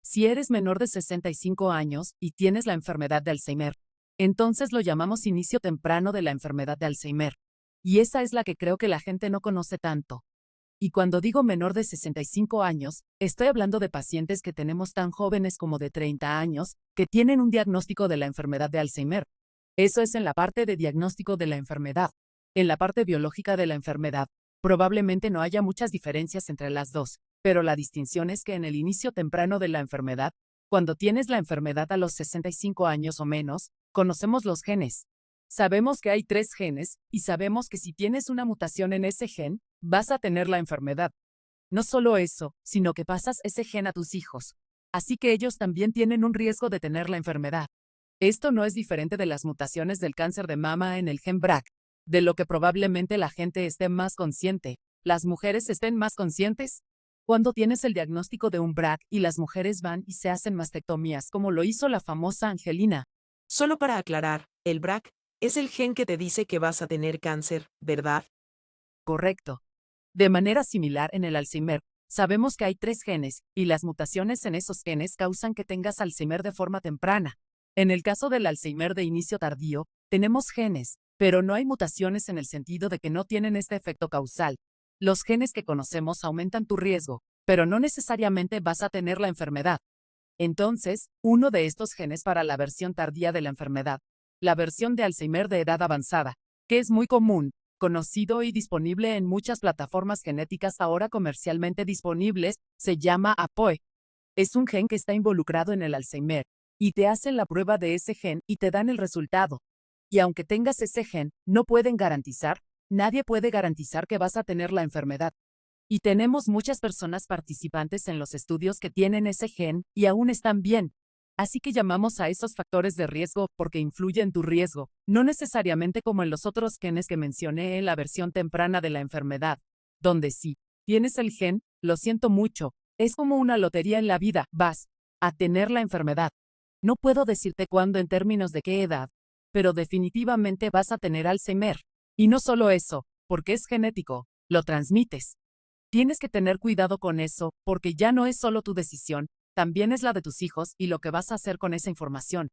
Si eres menor de 65 años y tienes la enfermedad de Alzheimer, entonces lo llamamos inicio temprano de la enfermedad de Alzheimer. Y esa es la que creo que la gente no conoce tanto. Y cuando digo menor de 65 años, estoy hablando de pacientes que tenemos tan jóvenes como de 30 años, que tienen un diagnóstico de la enfermedad de Alzheimer. Eso es en la parte de diagnóstico de la enfermedad. En la parte biológica de la enfermedad, probablemente no haya muchas diferencias entre las dos, pero la distinción es que en el inicio temprano de la enfermedad, cuando tienes la enfermedad a los 65 años o menos, conocemos los genes. Sabemos que hay 3 genes, y sabemos que si tienes una mutación en ese gen, vas a tener la enfermedad. No solo eso, sino que pasas ese gen a tus hijos. Así que ellos también tienen un riesgo de tener la enfermedad. Esto no es diferente de las mutaciones del cáncer de mama en el gen BRCA, de lo que probablemente la gente esté más consciente. ¿Las mujeres estén más conscientes? Cuando tienes el diagnóstico de un BRCA y las mujeres van y se hacen mastectomías como lo hizo la famosa Angelina. Solo para aclarar, el BRCA es el gen que te dice que vas a tener cáncer, ¿verdad? Correcto. De manera similar en el Alzheimer, sabemos que hay 3 genes, y las mutaciones en esos genes causan que tengas Alzheimer de forma temprana. En el caso del Alzheimer de inicio tardío, tenemos genes, pero no hay mutaciones en el sentido de que no tienen este efecto causal. Los genes que conocemos aumentan tu riesgo, pero no necesariamente vas a tener la enfermedad. Entonces, uno de estos genes para la versión tardía de la enfermedad, la versión de Alzheimer de edad avanzada, que es muy común, conocido y disponible en muchas plataformas genéticas ahora comercialmente disponibles, se llama APOE. Es un gen que está involucrado en el Alzheimer, y te hacen la prueba de ese gen y te dan el resultado. Y aunque tengas ese gen, no pueden garantizar, nadie puede garantizar que vas a tener la enfermedad. Y tenemos muchas personas participantes en los estudios que tienen ese gen y aún están bien. Así que llamamos a esos factores de riesgo porque influyen en tu riesgo, no necesariamente como en los otros genes que mencioné en la versión temprana de la enfermedad, donde sí, tienes el gen, lo siento mucho, es como una lotería en la vida, vas a tener la enfermedad. No puedo decirte cuándo en términos de qué edad, pero definitivamente vas a tener Alzheimer. Y no solo eso, porque es genético, lo transmites. Tienes que tener cuidado con eso, porque ya no es solo tu decisión, también es la de tus hijos y lo que vas a hacer con esa información.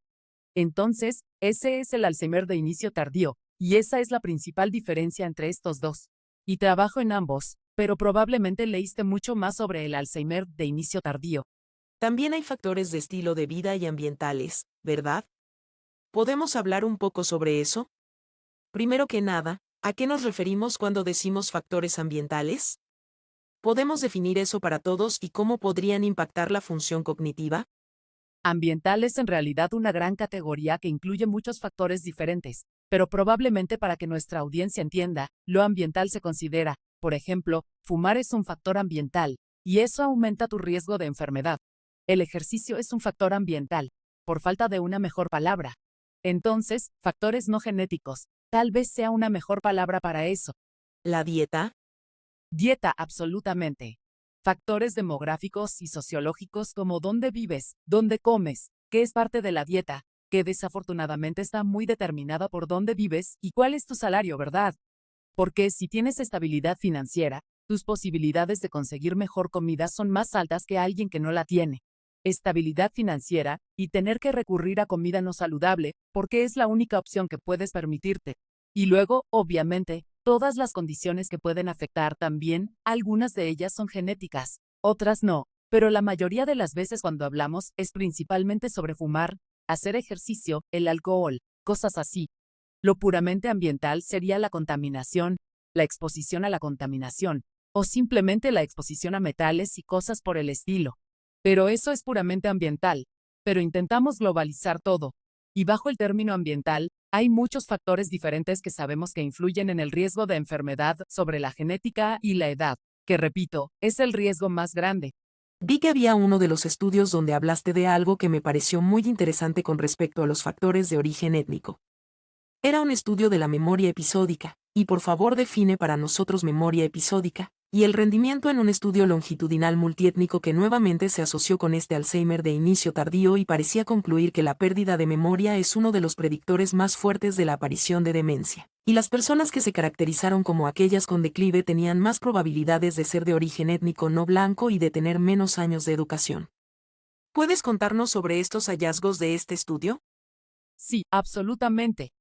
Entonces, ese es el Alzheimer de inicio tardío, y esa es la principal diferencia entre estos dos. Y trabajo en ambos, pero probablemente leíste mucho más sobre el Alzheimer de inicio tardío. También hay factores de estilo de vida y ambientales, ¿verdad? ¿Podemos hablar un poco sobre eso? Primero que nada, ¿a qué nos referimos cuando decimos factores ambientales? ¿Podemos definir eso para todos y cómo podrían impactar la función cognitiva? Ambiental es en realidad una gran categoría que incluye muchos factores diferentes, pero probablemente para que nuestra audiencia entienda, lo ambiental se considera, por ejemplo, fumar es un factor ambiental, y eso aumenta tu riesgo de enfermedad. El ejercicio es un factor ambiental, por falta de una mejor palabra. Entonces, factores no genéticos, tal vez sea una mejor palabra para eso. ¿La dieta? Dieta, absolutamente. Factores demográficos y sociológicos como dónde vives, dónde comes, qué es parte de la dieta, que desafortunadamente está muy determinada por dónde vives y cuál es tu salario, ¿verdad? Porque si tienes estabilidad financiera, tus posibilidades de conseguir mejor comida son más altas que alguien que no la tiene. Estabilidad financiera y tener que recurrir a comida no saludable, porque es la única opción que puedes permitirte. Y luego, obviamente, todas las condiciones que pueden afectar también, algunas de ellas son genéticas, otras no, pero la mayoría de las veces cuando hablamos es principalmente sobre fumar, hacer ejercicio, el alcohol, cosas así. Lo puramente ambiental sería la contaminación, la exposición a la contaminación, o simplemente la exposición a metales y cosas por el estilo. Pero eso es puramente ambiental, pero intentamos globalizar todo. Y bajo el término ambiental, hay muchos factores diferentes que sabemos que influyen en el riesgo de enfermedad sobre la genética y la edad, que repito, es el riesgo más grande. Vi que había uno de los estudios donde hablaste de algo que me pareció muy interesante con respecto a los factores de origen étnico. Era un estudio de la memoria episódica, y por favor define para nosotros memoria episódica, y el rendimiento en un estudio longitudinal multiétnico que nuevamente se asoció con este Alzheimer de inicio tardío y parecía concluir que la pérdida de memoria es uno de los predictores más fuertes de la aparición de demencia, y las personas que se caracterizaron como aquellas con declive tenían más probabilidades de ser de origen étnico no blanco y de tener menos años de educación. ¿Puedes contarnos sobre estos hallazgos de este estudio? Sí, absolutamente.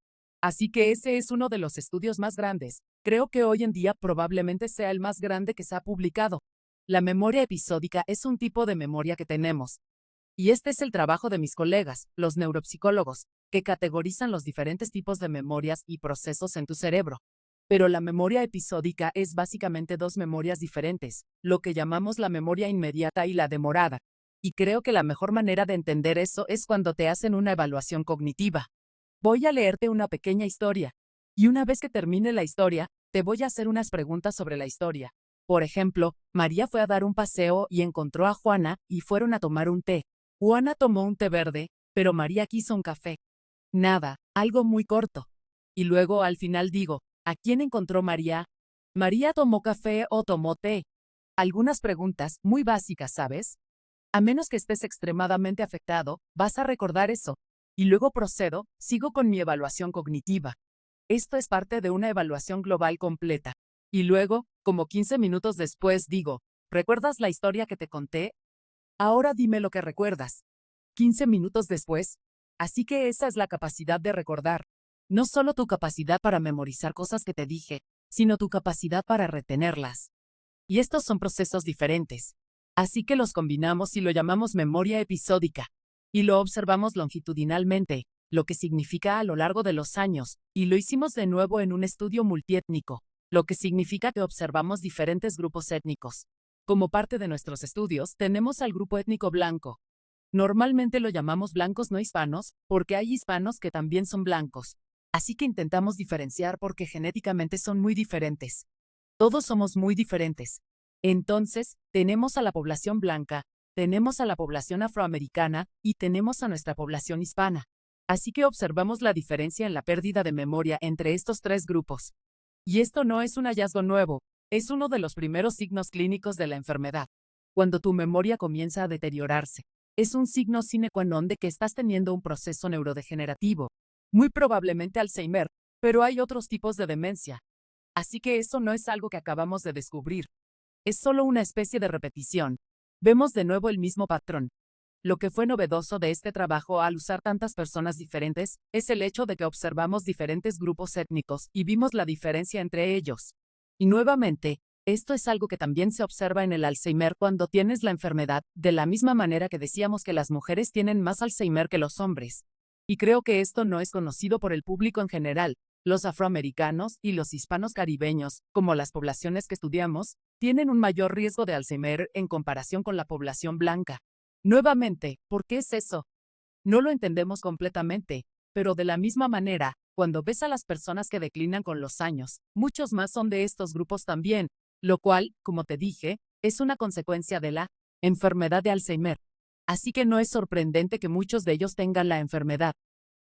Así que ese es uno de los estudios más grandes. Creo que hoy en día probablemente sea el más grande que se ha publicado. La memoria episódica es un tipo de memoria que tenemos. Y este es el trabajo de mis colegas, los neuropsicólogos, que categorizan los diferentes tipos de memorias y procesos en tu cerebro. Pero la memoria episódica es básicamente dos memorias diferentes, lo que llamamos la memoria inmediata y la demorada. Y creo que la mejor manera de entender eso es cuando te hacen una evaluación cognitiva. Voy a leerte una pequeña historia. Y una vez que termine la historia, te voy a hacer unas preguntas sobre la historia. Por ejemplo, María fue a dar un paseo y encontró a Juana y fueron a tomar un té. Juana tomó un té verde, pero María quiso un café. Nada, algo muy corto. Y luego al final digo, ¿a quién encontró María? ¿María tomó café o tomó té? Algunas preguntas muy básicas, ¿sabes? A menos que estés extremadamente afectado, vas a recordar eso. Y luego sigo con mi evaluación cognitiva. Esto es parte de una evaluación global completa. Y luego, como 15 minutos después, digo, ¿recuerdas la historia que te conté? Ahora dime lo que recuerdas. 15 minutos después. Así que esa es la capacidad de recordar. No solo tu capacidad para memorizar cosas que te dije, sino tu capacidad para retenerlas. Y estos son procesos diferentes. Así que los combinamos y lo llamamos memoria episódica. Y lo observamos longitudinalmente, lo que significa a lo largo de los años, y lo hicimos de nuevo en un estudio multiétnico, lo que significa que observamos diferentes grupos étnicos. Como parte de nuestros estudios, tenemos al grupo étnico blanco. Normalmente lo llamamos blancos no hispanos, porque hay hispanos que también son blancos. Así que intentamos diferenciar porque genéticamente son muy diferentes. Todos somos muy diferentes. Entonces, tenemos a la población blanca, tenemos a la población afroamericana y tenemos a nuestra población hispana. Así que observamos la diferencia en la pérdida de memoria entre estos tres grupos. Y esto no es un hallazgo nuevo, es uno de los primeros signos clínicos de la enfermedad. Cuando tu memoria comienza a deteriorarse, es un signo sine qua non de que estás teniendo un proceso neurodegenerativo, muy probablemente Alzheimer, pero hay otros tipos de demencia. Así que eso no es algo que acabamos de descubrir. Es solo una especie de repetición. Vemos de nuevo el mismo patrón. Lo que fue novedoso de este trabajo al usar tantas personas diferentes es el hecho de que observamos diferentes grupos étnicos y vimos la diferencia entre ellos. Y nuevamente, esto es algo que también se observa en el Alzheimer cuando tienes la enfermedad, de la misma manera que decíamos que las mujeres tienen más Alzheimer que los hombres. Y creo que esto no es conocido por el público en general. los afroamericanos y los hispanos caribeños, como las poblaciones que estudiamos, tienen un mayor riesgo de Alzheimer en comparación con la población blanca. Nuevamente, ¿por qué es eso? No lo entendemos completamente, pero de la misma manera, cuando ves a las personas que declinan con los años, muchos más son de estos grupos también, lo cual, como te dije, es una consecuencia de la enfermedad de Alzheimer. Así que no es sorprendente que muchos de ellos tengan la enfermedad.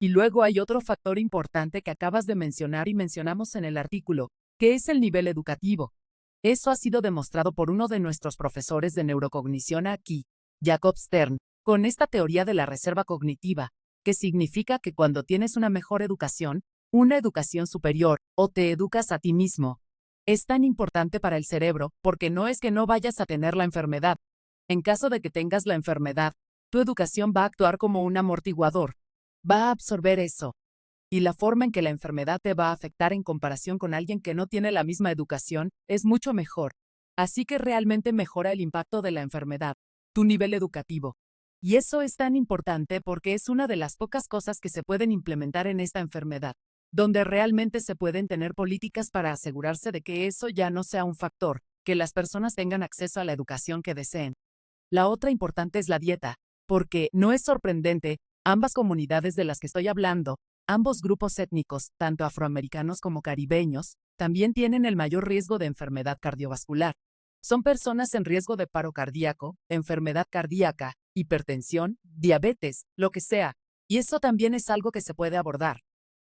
Y luego hay otro factor importante que acabas de mencionar y mencionamos en el artículo, que es el nivel educativo. Eso ha sido demostrado por uno de nuestros profesores de neurocognición aquí, Jacob Stern, con esta teoría de la reserva cognitiva, que significa que cuando tienes una mejor educación, una educación superior, o te educas a ti mismo, es tan importante para el cerebro porque no es que no vayas a tener la enfermedad. En caso de que tengas la enfermedad, tu educación va a actuar como un amortiguador. Va a absorber eso. Y la forma en que la enfermedad te va a afectar en comparación con alguien que no tiene la misma educación es mucho mejor. Así que realmente mejora el impacto de la enfermedad, tu nivel educativo. Y eso es tan importante porque es una de las pocas cosas que se pueden implementar en esta enfermedad, donde realmente se pueden tener políticas para asegurarse de que eso ya no sea un factor, que las personas tengan acceso a la educación que deseen. La otra importante es la dieta, porque no es sorprendente, ambas comunidades de las que estoy hablando, ambos grupos étnicos, tanto afroamericanos como caribeños, también tienen el mayor riesgo de enfermedad cardiovascular. Son personas en riesgo de paro cardíaco, enfermedad cardíaca, hipertensión, diabetes, lo que sea. Y eso también es algo que se puede abordar.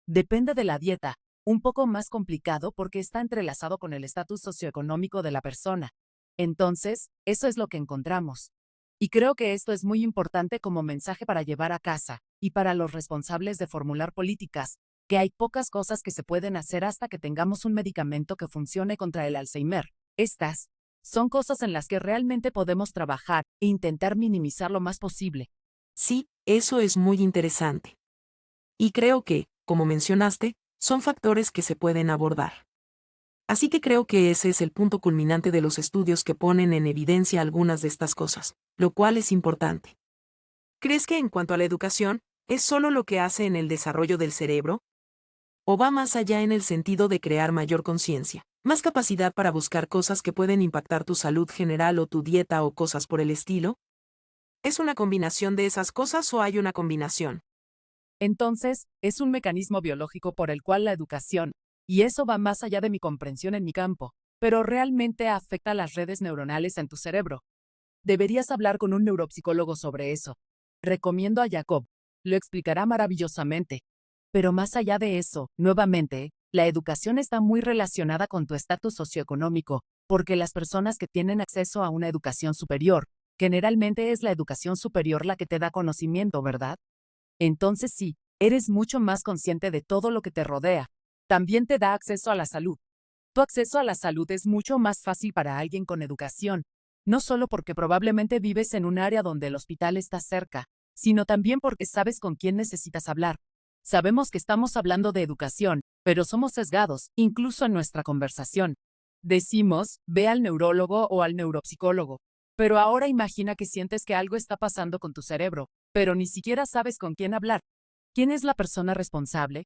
Depende de la dieta, un poco más complicado porque está entrelazado con el estatus socioeconómico de la persona. Entonces, eso es lo que encontramos. Y creo que esto es muy importante como mensaje para llevar a casa, y para los responsables de formular políticas, que hay pocas cosas que se pueden hacer hasta que tengamos un medicamento que funcione contra el Alzheimer. Estas son cosas en las que realmente podemos trabajar e intentar minimizar lo más posible. Sí, eso es muy interesante. Y creo que, como mencionaste, son factores que se pueden abordar. Así que creo que ese es el punto culminante de los estudios que ponen en evidencia algunas de estas cosas, lo cual es importante. ¿Crees que en cuanto a la educación, es solo lo que hace en el desarrollo del cerebro? ¿O va más allá en el sentido de crear mayor conciencia, más capacidad para buscar cosas que pueden impactar tu salud general o tu dieta o cosas por el estilo? ¿Es una combinación de esas cosas o hay una combinación? Entonces, es un mecanismo biológico por el cual la educación, y eso va más allá de mi comprensión en mi campo, pero realmente afecta las redes neuronales en tu cerebro. Deberías hablar con un neuropsicólogo sobre eso. Recomiendo a Jacob. Lo explicará maravillosamente. Pero más allá de eso, nuevamente, la educación está muy relacionada con tu estatus socioeconómico, porque las personas que tienen acceso a una educación superior, generalmente es la educación superior la que te da conocimiento, ¿verdad? Entonces sí, eres mucho más consciente de todo lo que te rodea. También te da acceso a la salud. Tu acceso a la salud es mucho más fácil para alguien con educación, no solo porque probablemente vives en un área donde el hospital está cerca, sino también porque sabes con quién necesitas hablar. Sabemos que estamos hablando de educación, pero somos sesgados, incluso en nuestra conversación. Decimos, ve al neurólogo o al neuropsicólogo. Pero ahora imagina que sientes que algo está pasando con tu cerebro, pero ni siquiera sabes con quién hablar. ¿Quién es la persona responsable?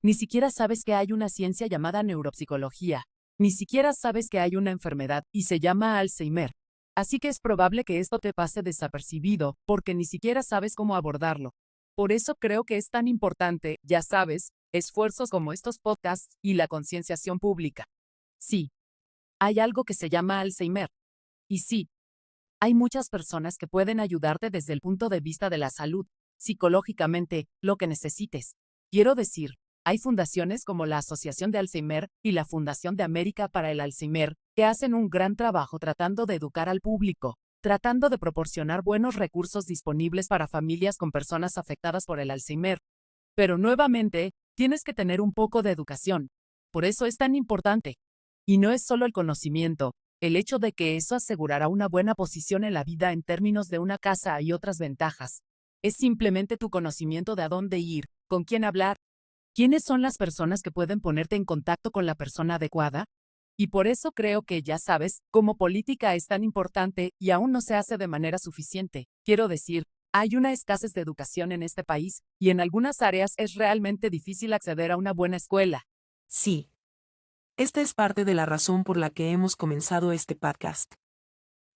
Ni siquiera sabes que hay una ciencia llamada neuropsicología. Ni siquiera sabes que hay una enfermedad y se llama Alzheimer. Así que es probable que esto te pase desapercibido porque ni siquiera sabes cómo abordarlo. Por eso creo que es tan importante, ya sabes, esfuerzos como estos podcasts y la concienciación pública. Sí, hay algo que se llama Alzheimer. Y sí, hay muchas personas que pueden ayudarte desde el punto de vista de la salud, psicológicamente, lo que necesites. Quiero decir, hay fundaciones como la Asociación de Alzheimer y la Fundación de América para el Alzheimer que hacen un gran trabajo tratando de educar al público, tratando de proporcionar buenos recursos disponibles para familias con personas afectadas por el Alzheimer. Pero nuevamente, tienes que tener un poco de educación. Por eso es tan importante. Y no es solo el conocimiento, el hecho de que eso asegurará una buena posición en la vida en términos de una casa y otras ventajas. Es simplemente tu conocimiento de a dónde ir, con quién hablar, quiénes son las personas que pueden ponerte en contacto con la persona adecuada. Y por eso creo que, ya sabes, como política es tan importante y aún no se hace de manera suficiente. Quiero decir, hay una escasez de educación en este país y en algunas áreas es realmente difícil acceder a una buena escuela. Sí. Esta es parte de la razón por la que hemos comenzado este podcast.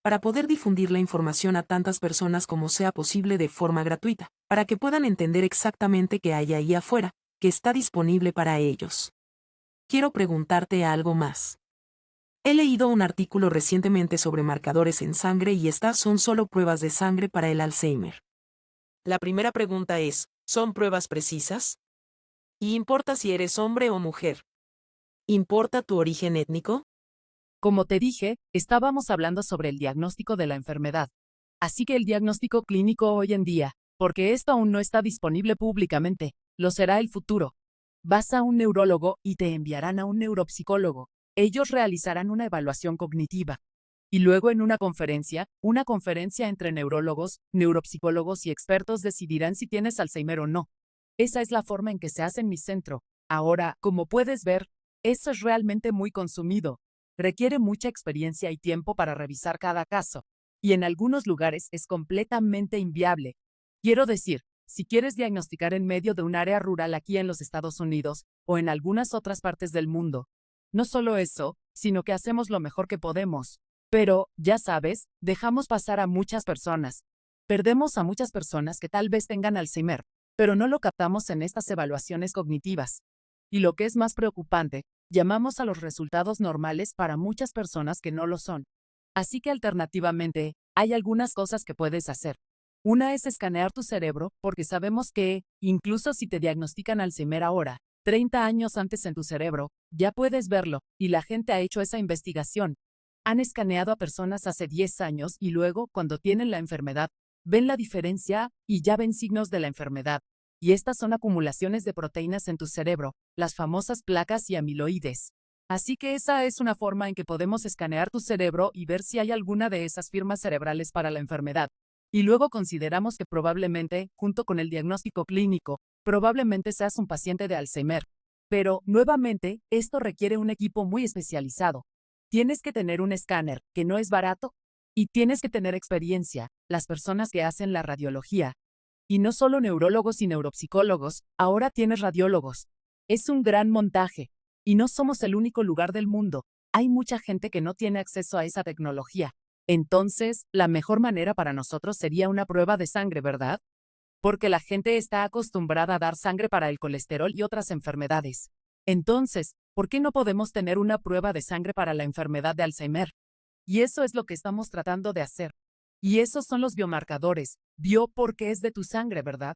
Para poder difundir la información a tantas personas como sea posible de forma gratuita, para que puedan entender exactamente qué hay ahí afuera, que está disponible para ellos. Quiero preguntarte algo más. He leído un artículo recientemente sobre marcadores en sangre y estas son solo pruebas de sangre para el Alzheimer. La primera pregunta es, ¿son pruebas precisas? ¿Y importa si eres hombre o mujer? ¿Importa tu origen étnico? Como te dije, estábamos hablando sobre el diagnóstico de la enfermedad. Así que el diagnóstico clínico hoy en día, porque esto aún no está disponible públicamente, lo será el futuro. Vas a un neurólogo y te enviarán a un neuropsicólogo. Ellos realizarán una evaluación cognitiva. Y luego en una conferencia entre neurólogos, neuropsicólogos y expertos decidirán si tienes Alzheimer o no. Esa es la forma en que se hace en mi centro. Ahora, como puedes ver, eso es realmente muy consumido. Requiere mucha experiencia y tiempo para revisar cada caso. Y en algunos lugares es completamente inviable. Quiero decir, si quieres diagnosticar en medio de un área rural aquí en los Estados Unidos o en algunas otras partes del mundo. No solo eso, sino que hacemos lo mejor que podemos. Pero, ya sabes, dejamos pasar a muchas personas. Perdemos a muchas personas que tal vez tengan Alzheimer, pero no lo captamos en estas evaluaciones cognitivas. Y lo que es más preocupante, llamamos a los resultados normales para muchas personas que no lo son. Así que alternativamente, hay algunas cosas que puedes hacer. Una es escanear tu cerebro, porque sabemos que, incluso si te diagnostican Alzheimer ahora, 30 años antes en tu cerebro, ya puedes verlo, y la gente ha hecho esa investigación. Han escaneado a personas hace 10 años y luego, cuando tienen la enfermedad, ven la diferencia y ya ven signos de la enfermedad. Y estas son acumulaciones de proteínas en tu cerebro, las famosas placas y amiloides. Así que esa es una forma en que podemos escanear tu cerebro y ver si hay alguna de esas firmas cerebrales para la enfermedad. Y luego consideramos que probablemente, junto con el diagnóstico clínico, probablemente seas un paciente de Alzheimer. Pero, nuevamente, esto requiere un equipo muy especializado. Tienes que tener un escáner, que no es barato, y tienes que tener experiencia, las personas que hacen la radiología. Y no solo neurólogos y neuropsicólogos, ahora tienes radiólogos. Es un gran montaje. Y no somos el único lugar del mundo. Hay mucha gente que no tiene acceso a esa tecnología. Entonces, la mejor manera para nosotros sería una prueba de sangre, ¿verdad? Porque la gente está acostumbrada a dar sangre para el colesterol y otras enfermedades. Entonces, ¿por qué no podemos tener una prueba de sangre para la enfermedad de Alzheimer? Y eso es lo que estamos tratando de hacer. Y esos son los biomarcadores. Bio porque es de tu sangre, ¿verdad?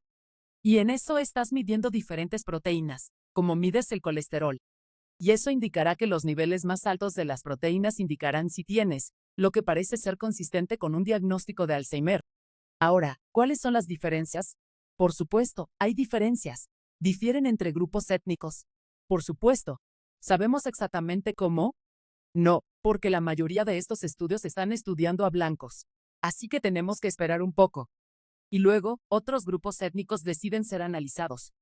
Y en eso estás midiendo diferentes proteínas, como mides el colesterol. Y eso indicará que los niveles más altos de las proteínas indicarán si tienes, lo que parece ser consistente con un diagnóstico de Alzheimer. Ahora, ¿cuáles son las diferencias? Por supuesto, hay diferencias. Difieren entre grupos étnicos. Por supuesto. ¿Sabemos exactamente cómo? No, porque la mayoría de estos estudios están estudiando a blancos. Así que tenemos que esperar un poco. Y luego, otros grupos étnicos deciden ser analizados.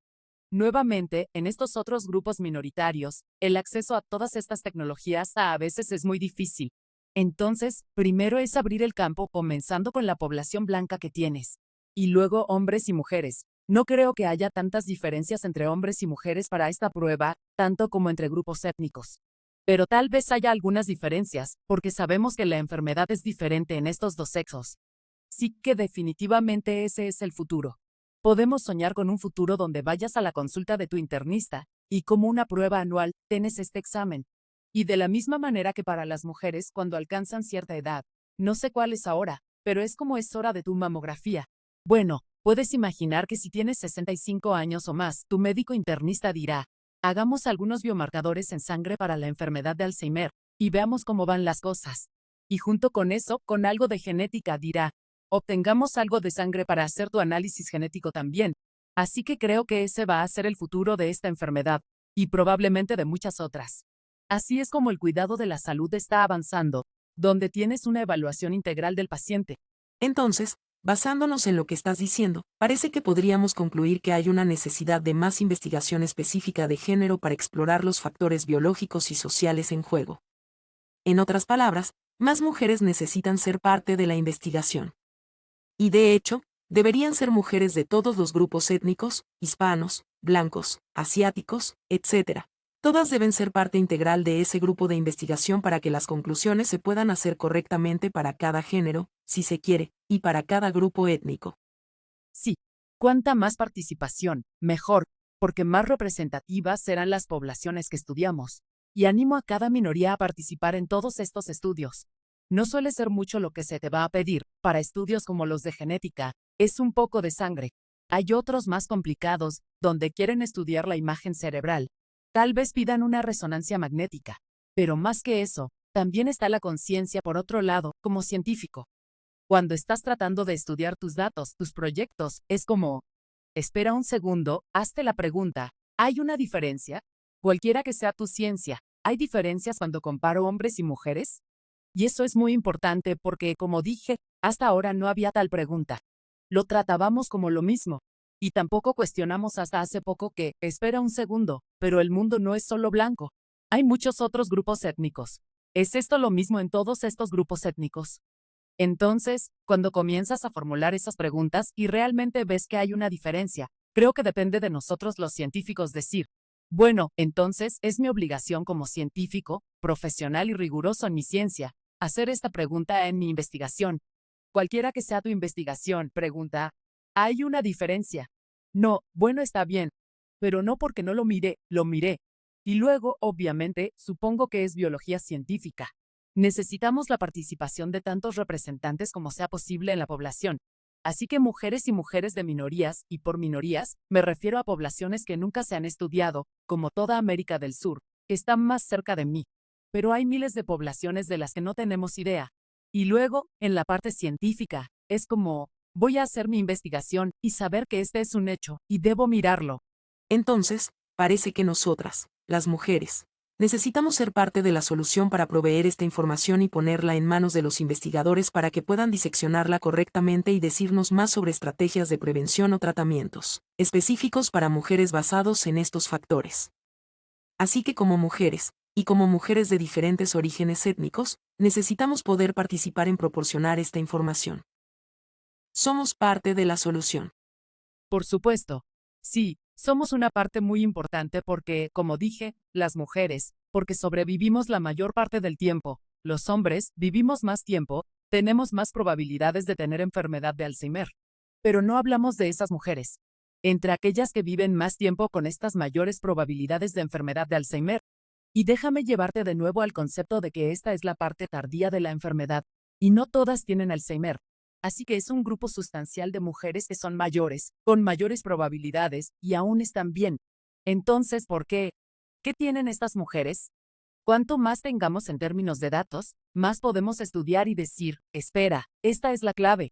Nuevamente, en estos otros grupos minoritarios, el acceso a todas estas tecnologías a veces es muy difícil. Entonces, primero es abrir el campo comenzando con la población blanca que tienes. Y luego hombres y mujeres. No creo que haya tantas diferencias entre hombres y mujeres para esta prueba, tanto como entre grupos étnicos. Pero tal vez haya algunas diferencias, porque sabemos que la enfermedad es diferente en estos dos sexos. Sí que definitivamente ese es el futuro. Podemos soñar con un futuro donde vayas a la consulta de tu internista, y como una prueba anual, tienes este examen. Y de la misma manera que para las mujeres cuando alcanzan cierta edad, no sé cuál es ahora, pero es como es hora de tu mamografía. Bueno, puedes imaginar que si tienes 65 años o más, tu médico internista dirá, hagamos algunos biomarcadores en sangre para la enfermedad de Alzheimer, y veamos cómo van las cosas. Y junto con eso, con algo de genética dirá, obtengamos algo de sangre para hacer tu análisis genético también. Así que creo que ese va a ser el futuro de esta enfermedad, y probablemente de muchas otras. Así es como el cuidado de la salud está avanzando, donde tienes una evaluación integral del paciente. Entonces, basándonos en lo que estás diciendo, parece que podríamos concluir que hay una necesidad de más investigación específica de género para explorar los factores biológicos y sociales en juego. En otras palabras, más mujeres necesitan ser parte de la investigación. Y de hecho, deberían ser mujeres de todos los grupos étnicos, hispanos, blancos, asiáticos, etc. Todas deben ser parte integral de ese grupo de investigación para que las conclusiones se puedan hacer correctamente para cada género, si se quiere, y para cada grupo étnico. Sí, cuanta más participación, mejor, porque más representativas serán las poblaciones que estudiamos. Y animo a cada minoría a participar en todos estos estudios. No suele ser mucho lo que se te va a pedir para estudios como los de genética, es un poco de sangre. Hay otros más complicados, donde quieren estudiar la imagen cerebral. Tal vez pidan una resonancia magnética. Pero más que eso, también está la conciencia por otro lado, como científico. Cuando estás tratando de estudiar tus datos, tus proyectos, es como, espera un segundo, hazte la pregunta, ¿hay una diferencia? Cualquiera que sea tu ciencia, ¿hay diferencias cuando comparo hombres y mujeres? Y eso es muy importante porque, como dije, hasta ahora no había tal pregunta. Lo tratábamos como lo mismo. Y tampoco cuestionamos hasta hace poco que, espera un segundo, pero el mundo no es solo blanco. Hay muchos otros grupos étnicos. ¿Es esto lo mismo en todos estos grupos étnicos? Entonces, cuando comienzas a formular esas preguntas y realmente ves que hay una diferencia, creo que depende de nosotros los científicos decir, bueno, entonces es mi obligación como científico, profesional y riguroso en mi ciencia, hacer esta pregunta en mi investigación. Cualquiera que sea tu investigación, pregunta, ¿hay una diferencia? No, bueno, está bien, pero no porque no lo miré, lo miré. Y luego, obviamente, supongo que es biología científica. Necesitamos la participación de tantos representantes como sea posible en la población. Así que mujeres y mujeres de minorías, y por minorías, me refiero a poblaciones que nunca se han estudiado, como toda América del Sur, que están más cerca de mí. Pero hay miles de poblaciones de las que no tenemos idea. Y luego, en la parte científica, es como, voy a hacer mi investigación y saber que este es un hecho, y debo mirarlo. Entonces, parece que nosotras, las mujeres, necesitamos ser parte de la solución para proveer esta información y ponerla en manos de los investigadores para que puedan diseccionarla correctamente y decirnos más sobre estrategias de prevención o tratamientos específicos para mujeres basados en estos factores. Así que como mujeres, y como mujeres de diferentes orígenes étnicos, necesitamos poder participar en proporcionar esta información. Somos parte de la solución. Por supuesto. Sí, somos una parte muy importante porque, como dije, las mujeres, porque sobrevivimos la mayor parte del tiempo, los hombres, vivimos más tiempo, tenemos más probabilidades de tener enfermedad de Alzheimer. Pero no hablamos de esas mujeres. Entre aquellas que viven más tiempo con estas mayores probabilidades de enfermedad de Alzheimer. Y déjame llevarte de nuevo al concepto de que esta es la parte tardía de la enfermedad, y no todas tienen Alzheimer. Así que es un grupo sustancial de mujeres que son mayores, con mayores probabilidades, y aún están bien. Entonces, ¿por qué? ¿Qué tienen estas mujeres? Cuanto más tengamos en términos de datos, más podemos estudiar y decir, espera, esta es la clave.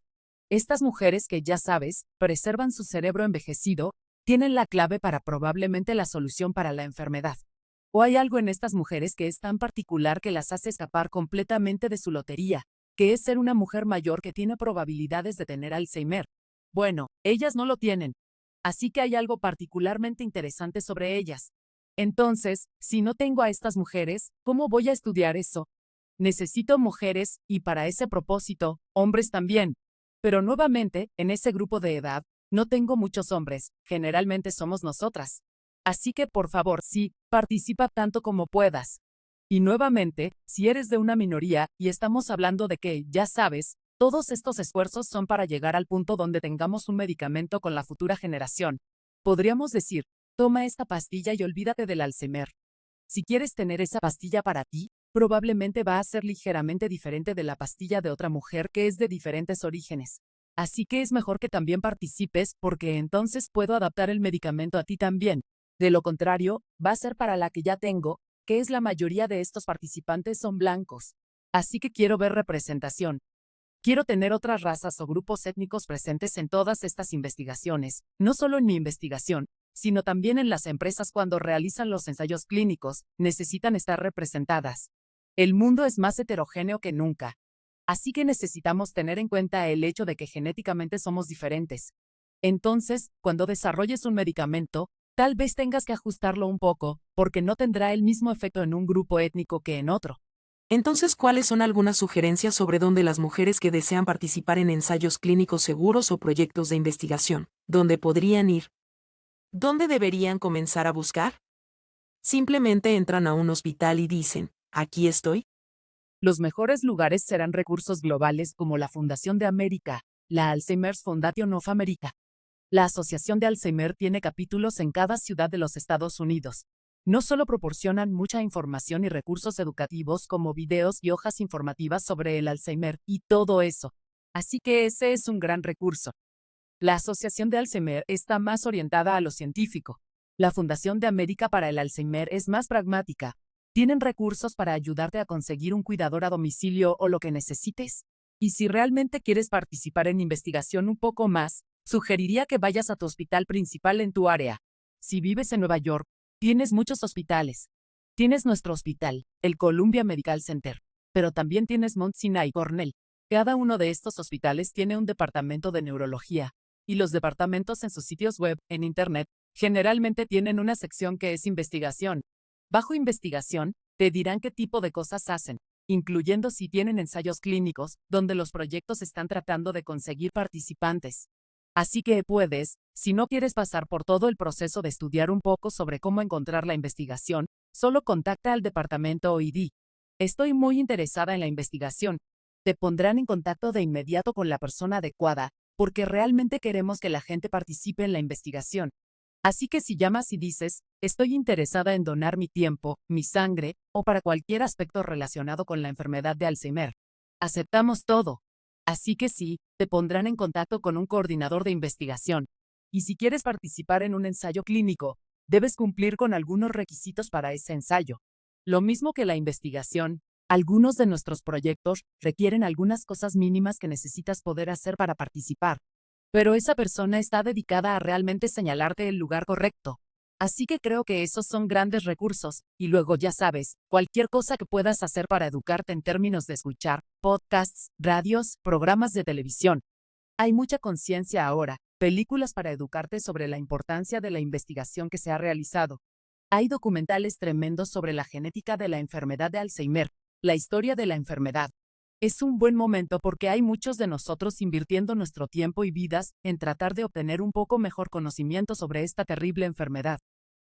Estas mujeres que ya sabes, preservan su cerebro envejecido, tienen la clave para probablemente la solución para la enfermedad. O hay algo en estas mujeres que es tan particular que las hace escapar completamente de su lotería, que es ser una mujer mayor que tiene probabilidades de tener Alzheimer. Bueno, ellas no lo tienen. Así que hay algo particularmente interesante sobre ellas. Entonces, si no tengo a estas mujeres, ¿cómo voy a estudiar eso? Necesito mujeres, y para ese propósito, hombres también. Pero nuevamente, en ese grupo de edad, no tengo muchos hombres, generalmente somos nosotras. Así que por favor, sí, participa tanto como puedas. Y nuevamente, si eres de una minoría y estamos hablando de que, ya sabes, todos estos esfuerzos son para llegar al punto donde tengamos un medicamento con la futura generación. Podríamos decir, toma esta pastilla y olvídate del Alzheimer. Si quieres tener esa pastilla para ti, probablemente va a ser ligeramente diferente de la pastilla de otra mujer que es de diferentes orígenes. Así que es mejor que también participes porque entonces puedo adaptar el medicamento a ti también. De lo contrario, va a ser para la que ya tengo, que es la mayoría de estos participantes son blancos. Así que quiero ver representación. Quiero tener otras razas o grupos étnicos presentes en todas estas investigaciones, no solo en mi investigación, sino también en las empresas cuando realizan los ensayos clínicos, necesitan estar representadas. El mundo es más heterogéneo que nunca. Así que necesitamos tener en cuenta el hecho de que genéticamente somos diferentes. Entonces, cuando desarrolles un medicamento, tal vez tengas que ajustarlo un poco, porque no tendrá el mismo efecto en un grupo étnico que en otro. Entonces, ¿cuáles son algunas sugerencias sobre dónde las mujeres que desean participar en ensayos clínicos seguros o proyectos de investigación, dónde podrían ir? ¿Dónde deberían comenzar a buscar? Simplemente entran a un hospital y dicen, aquí estoy. Los mejores lugares serán recursos globales como la Fundación de América, la Alzheimer's Foundation of America. La Asociación de Alzheimer tiene capítulos en cada ciudad de los Estados Unidos. No solo proporcionan mucha información y recursos educativos como videos y hojas informativas sobre el Alzheimer y todo eso. Así que ese es un gran recurso. La Asociación de Alzheimer está más orientada a lo científico. La Fundación de América para el Alzheimer es más pragmática. Tienen recursos para ayudarte a conseguir un cuidador a domicilio o lo que necesites. Y si realmente quieres participar en investigación un poco más, sugeriría que vayas a tu hospital principal en tu área. Si vives en Nueva York, tienes muchos hospitales. Tienes nuestro hospital, el Columbia Medical Center, pero también tienes Mount Sinai y Cornell. Cada uno de estos hospitales tiene un departamento de neurología, y los departamentos en sus sitios web, en Internet, generalmente tienen una sección que es investigación. Bajo investigación, te dirán qué tipo de cosas hacen, incluyendo si tienen ensayos clínicos, donde los proyectos están tratando de conseguir participantes. Así que puedes, si no quieres pasar por todo el proceso de estudiar un poco sobre cómo encontrar la investigación, solo contacta al departamento o di, estoy muy interesada en la investigación. Te pondrán en contacto de inmediato con la persona adecuada, porque realmente queremos que la gente participe en la investigación. Así que si llamas y dices, estoy interesada en donar mi tiempo, mi sangre, o para cualquier aspecto relacionado con la enfermedad de Alzheimer, aceptamos todo. Así que sí, te pondrán en contacto con un coordinador de investigación. Y si quieres participar en un ensayo clínico, debes cumplir con algunos requisitos para ese ensayo. Lo mismo que la investigación, algunos de nuestros proyectos requieren algunas cosas mínimas que necesitas poder hacer para participar. Pero esa persona está dedicada a realmente señalarte el lugar correcto. Así que creo que esos son grandes recursos, y luego ya sabes, cualquier cosa que puedas hacer para educarte en términos de escuchar, podcasts, radios, programas de televisión. Hay mucha conciencia ahora, películas para educarte sobre la importancia de la investigación que se ha realizado. Hay documentales tremendos sobre la genética de la enfermedad de Alzheimer, la historia de la enfermedad. Es un buen momento porque hay muchos de nosotros invirtiendo nuestro tiempo y vidas en tratar de obtener un poco mejor conocimiento sobre esta terrible enfermedad.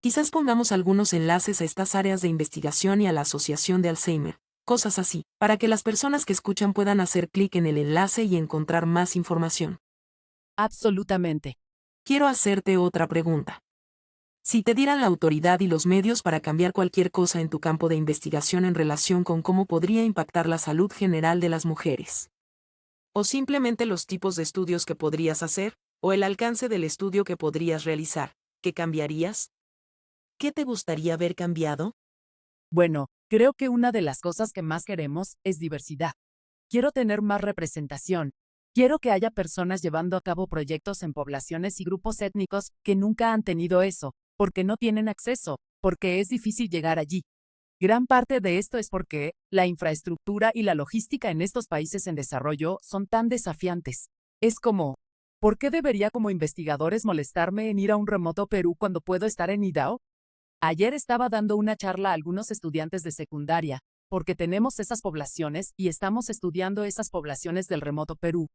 Quizás pongamos algunos enlaces a estas áreas de investigación y a la Asociación de Alzheimer, cosas así, para que las personas que escuchan puedan hacer clic en el enlace y encontrar más información. Absolutamente. Quiero hacerte otra pregunta. Si te dieran la autoridad y los medios para cambiar cualquier cosa en tu campo de investigación en relación con cómo podría impactar la salud general de las mujeres, o simplemente los tipos de estudios que podrías hacer, o el alcance del estudio que podrías realizar, ¿qué cambiarías? ¿Qué te gustaría ver cambiado? Bueno, creo que una de las cosas que más queremos es diversidad. Quiero tener más representación. Quiero que haya personas llevando a cabo proyectos en poblaciones y grupos étnicos que nunca han tenido eso, porque no tienen acceso, porque es difícil llegar allí. Gran parte de esto es porque la infraestructura y la logística en estos países en desarrollo son tan desafiantes. Es como, ¿por qué debería como investigadores molestarme en ir a un remoto Perú cuando puedo estar en Idaho? Ayer estaba dando una charla a algunos estudiantes de secundaria, porque tenemos esas poblaciones y estamos estudiando esas poblaciones del remoto Perú.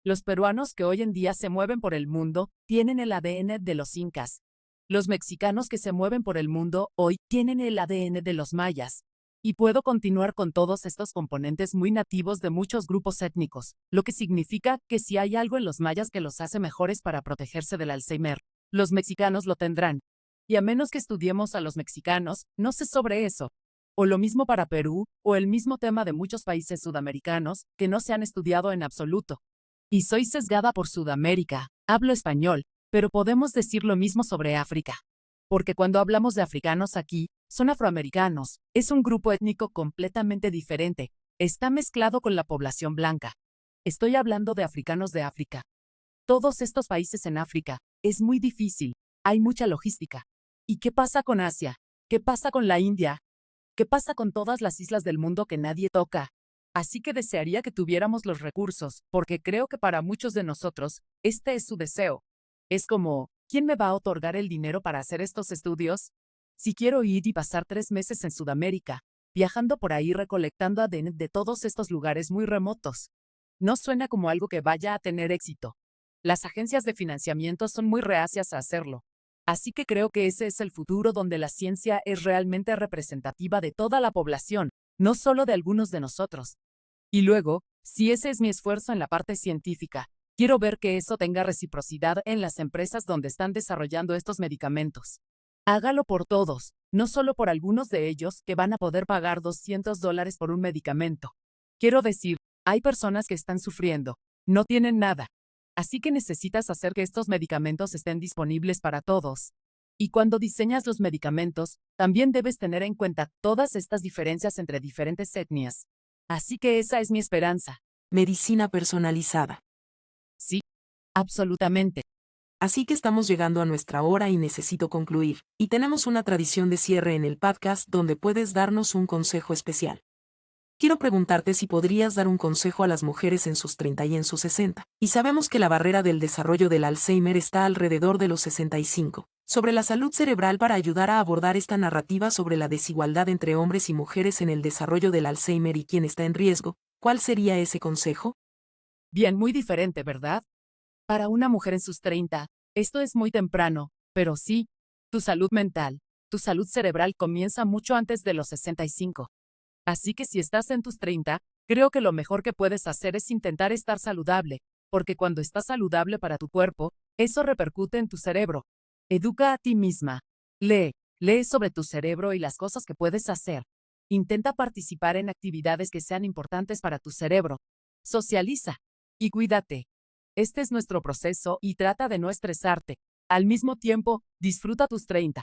Los peruanos que hoy en día se mueven por el mundo tienen el ADN de los incas. Los mexicanos que se mueven por el mundo hoy tienen el ADN de los mayas. Y puedo continuar con todos estos componentes muy nativos de muchos grupos étnicos, lo que significa que si hay algo en los mayas que los hace mejores para protegerse del Alzheimer, los mexicanos lo tendrán. Y a menos que estudiemos a los mexicanos, no sé sobre eso. O lo mismo para Perú, o el mismo tema de muchos países sudamericanos que no se han estudiado en absoluto. Y soy sesgada por Sudamérica, hablo español, pero podemos decir lo mismo sobre África. Porque cuando hablamos de africanos aquí, son afroamericanos, es un grupo étnico completamente diferente, está mezclado con la población blanca. Estoy hablando de africanos de África. Todos estos países en África, es muy difícil, hay mucha logística. ¿Y qué pasa con Asia? ¿Qué pasa con la India? ¿Qué pasa con todas las islas del mundo que nadie toca? Así que desearía que tuviéramos los recursos, porque creo que para muchos de nosotros, este es su deseo. Es como, ¿quién me va a otorgar el dinero para hacer estos estudios? Si quiero ir y pasar 3 meses en Sudamérica, viajando por ahí recolectando ADN de todos estos lugares muy remotos. No suena como algo que vaya a tener éxito. Las agencias de financiamiento son muy reacias a hacerlo. Así que creo que ese es el futuro donde la ciencia es realmente representativa de toda la población, no solo de algunos de nosotros. Y luego, si ese es mi esfuerzo en la parte científica, quiero ver que eso tenga reciprocidad en las empresas donde están desarrollando estos medicamentos. Hágalo por todos, no solo por algunos de ellos que van a poder pagar $200 por un medicamento. Quiero decir, hay personas que están sufriendo, no tienen nada. Así que necesitas hacer que estos medicamentos estén disponibles para todos. Y cuando diseñas los medicamentos, también debes tener en cuenta todas estas diferencias entre diferentes etnias. Así que esa es mi esperanza. Medicina personalizada. Sí, absolutamente. Así que estamos llegando a nuestra hora y necesito concluir, y tenemos una tradición de cierre en el podcast donde puedes darnos un consejo especial. Quiero preguntarte si podrías dar un consejo a las mujeres en sus 30 y en sus 60, y sabemos que la barrera del desarrollo del Alzheimer está alrededor de los 65, sobre la salud cerebral para ayudar a abordar esta narrativa sobre la desigualdad entre hombres y mujeres en el desarrollo del Alzheimer y quién está en riesgo. ¿Cuál sería ese consejo? Bien, muy diferente, ¿verdad? Para una mujer en sus 30, esto es muy temprano, pero sí, tu salud mental, tu salud cerebral comienza mucho antes de los 65. Así que si estás en tus 30, creo que lo mejor que puedes hacer es intentar estar saludable, porque cuando estás saludable para tu cuerpo, eso repercute en tu cerebro. Educa a ti misma. Lee sobre tu cerebro y las cosas que puedes hacer. Intenta participar en actividades que sean importantes para tu cerebro. Socializa. Y cuídate. Este es nuestro proceso y trata de no estresarte. Al mismo tiempo, disfruta tus 30.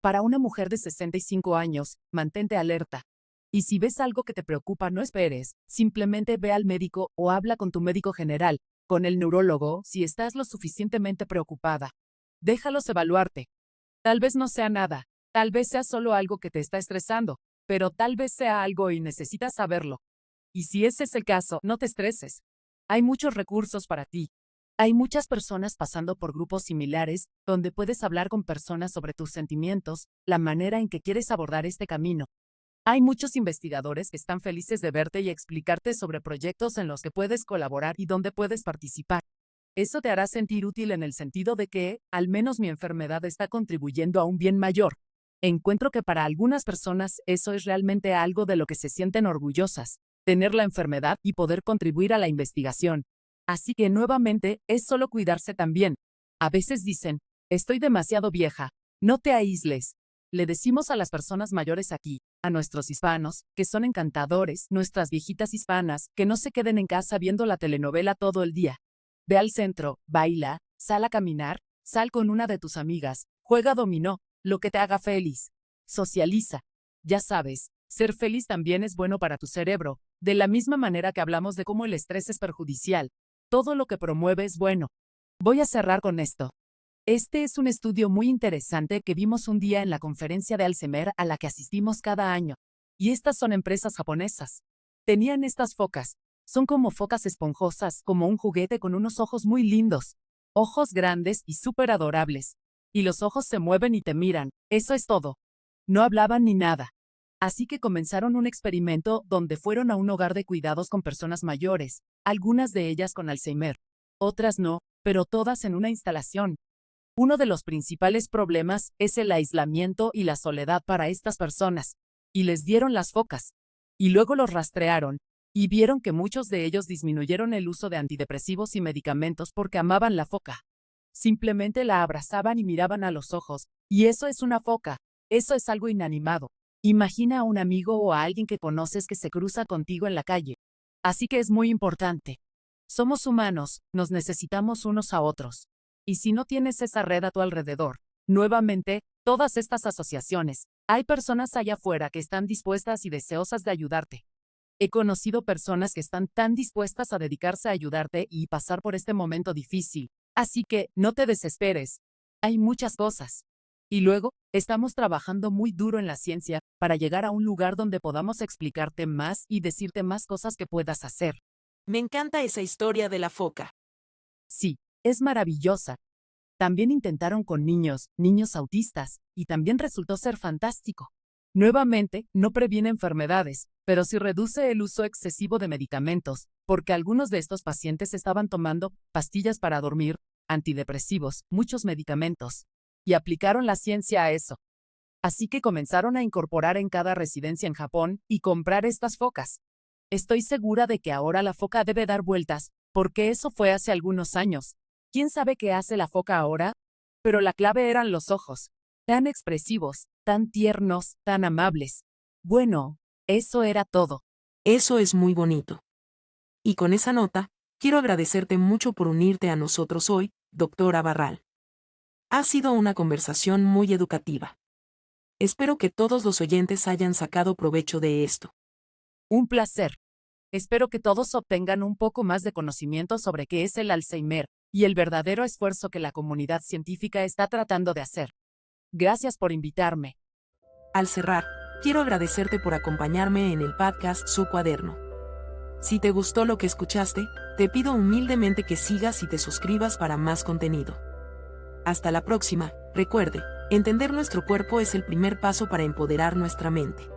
Para una mujer de 65 años, mantente alerta. Y si ves algo que te preocupa, no esperes, simplemente ve al médico o habla con tu médico general, con el neurólogo, si estás lo suficientemente preocupada. Déjalos evaluarte. Tal vez no sea nada, tal vez sea solo algo que te está estresando, pero tal vez sea algo y necesitas saberlo. Y si ese es el caso, no te estreses. Hay muchos recursos para ti. Hay muchas personas pasando por grupos similares, donde puedes hablar con personas sobre tus sentimientos, la manera en que quieres abordar este camino. Hay muchos investigadores que están felices de verte y explicarte sobre proyectos en los que puedes colaborar y donde puedes participar. Eso te hará sentir útil en el sentido de que, al menos mi enfermedad está contribuyendo a un bien mayor. Encuentro que para algunas personas eso es realmente algo de lo que se sienten orgullosas, tener la enfermedad y poder contribuir a la investigación. Así que nuevamente, es solo cuidarse también. A veces dicen, estoy demasiado vieja, no te aísles. Le decimos a las personas mayores aquí, a nuestros hispanos, que son encantadores, nuestras viejitas hispanas, que no se queden en casa viendo la telenovela todo el día. Ve al centro, baila, sal a caminar, sal con una de tus amigas, juega dominó, lo que te haga feliz. Socializa. Ya sabes, ser feliz también es bueno para tu cerebro, de la misma manera que hablamos de cómo el estrés es perjudicial. Todo lo que promueve es bueno. Voy a cerrar con esto. Este es un estudio muy interesante que vimos un día en la conferencia de Alzheimer a la que asistimos cada año. Y estas son empresas japonesas. Tenían estas focas. Son como focas esponjosas, como un juguete con unos ojos muy lindos. Ojos grandes y súper adorables. Y los ojos se mueven y te miran. Eso es todo. No hablaban ni nada. Así que comenzaron un experimento donde fueron a un hogar de cuidados con personas mayores, algunas de ellas con Alzheimer. Otras no, pero todas en una instalación. Uno de los principales problemas es el aislamiento y la soledad para estas personas, y les dieron las focas. Y luego los rastrearon, y vieron que muchos de ellos disminuyeron el uso de antidepresivos y medicamentos porque amaban la foca. Simplemente la abrazaban y miraban a los ojos, y eso es una foca, eso es algo inanimado. Imagina a un amigo o a alguien que conoces que se cruza contigo en la calle. Así que es muy importante. Somos humanos, nos necesitamos unos a otros. Y si no tienes esa red a tu alrededor, nuevamente, todas estas asociaciones, hay personas allá afuera que están dispuestas y deseosas de ayudarte. He conocido personas que están tan dispuestas a dedicarse a ayudarte y pasar por este momento difícil. Así que, no te desesperes. Hay muchas cosas. Y luego, estamos trabajando muy duro en la ciencia para llegar a un lugar donde podamos explicarte más y decirte más cosas que puedas hacer. Me encanta esa historia de la foca. Sí, es maravillosa. También intentaron con niños autistas, y también resultó ser fantástico. Nuevamente, no previene enfermedades, pero sí reduce el uso excesivo de medicamentos, porque algunos de estos pacientes estaban tomando pastillas para dormir, antidepresivos, muchos medicamentos. y aplicaron la ciencia a eso. Así que comenzaron a incorporar en cada residencia en Japón y comprar estas focas. Estoy segura de que ahora la foca debe dar vueltas, porque eso fue hace algunos años. ¿Quién sabe qué hace la foca ahora? Pero la clave eran los ojos, tan expresivos, tan tiernos, tan amables. Bueno, eso era todo. Eso es muy bonito. Y con esa nota, quiero agradecerte mucho por unirte a nosotros hoy, doctora Barral. Ha sido una conversación muy educativa. Espero que todos los oyentes hayan sacado provecho de esto. Un placer. Espero que todos obtengan un poco más de conocimiento sobre qué es el Alzheimer y el verdadero esfuerzo que la comunidad científica está tratando de hacer. Gracias por invitarme. Al cerrar, quiero agradecerte por acompañarme en el podcast Su Cuaderno. Si te gustó lo que escuchaste, te pido humildemente que sigas y te suscribas para más contenido. Hasta la próxima. Recuerde, entender nuestro cuerpo es el primer paso para empoderar nuestra mente.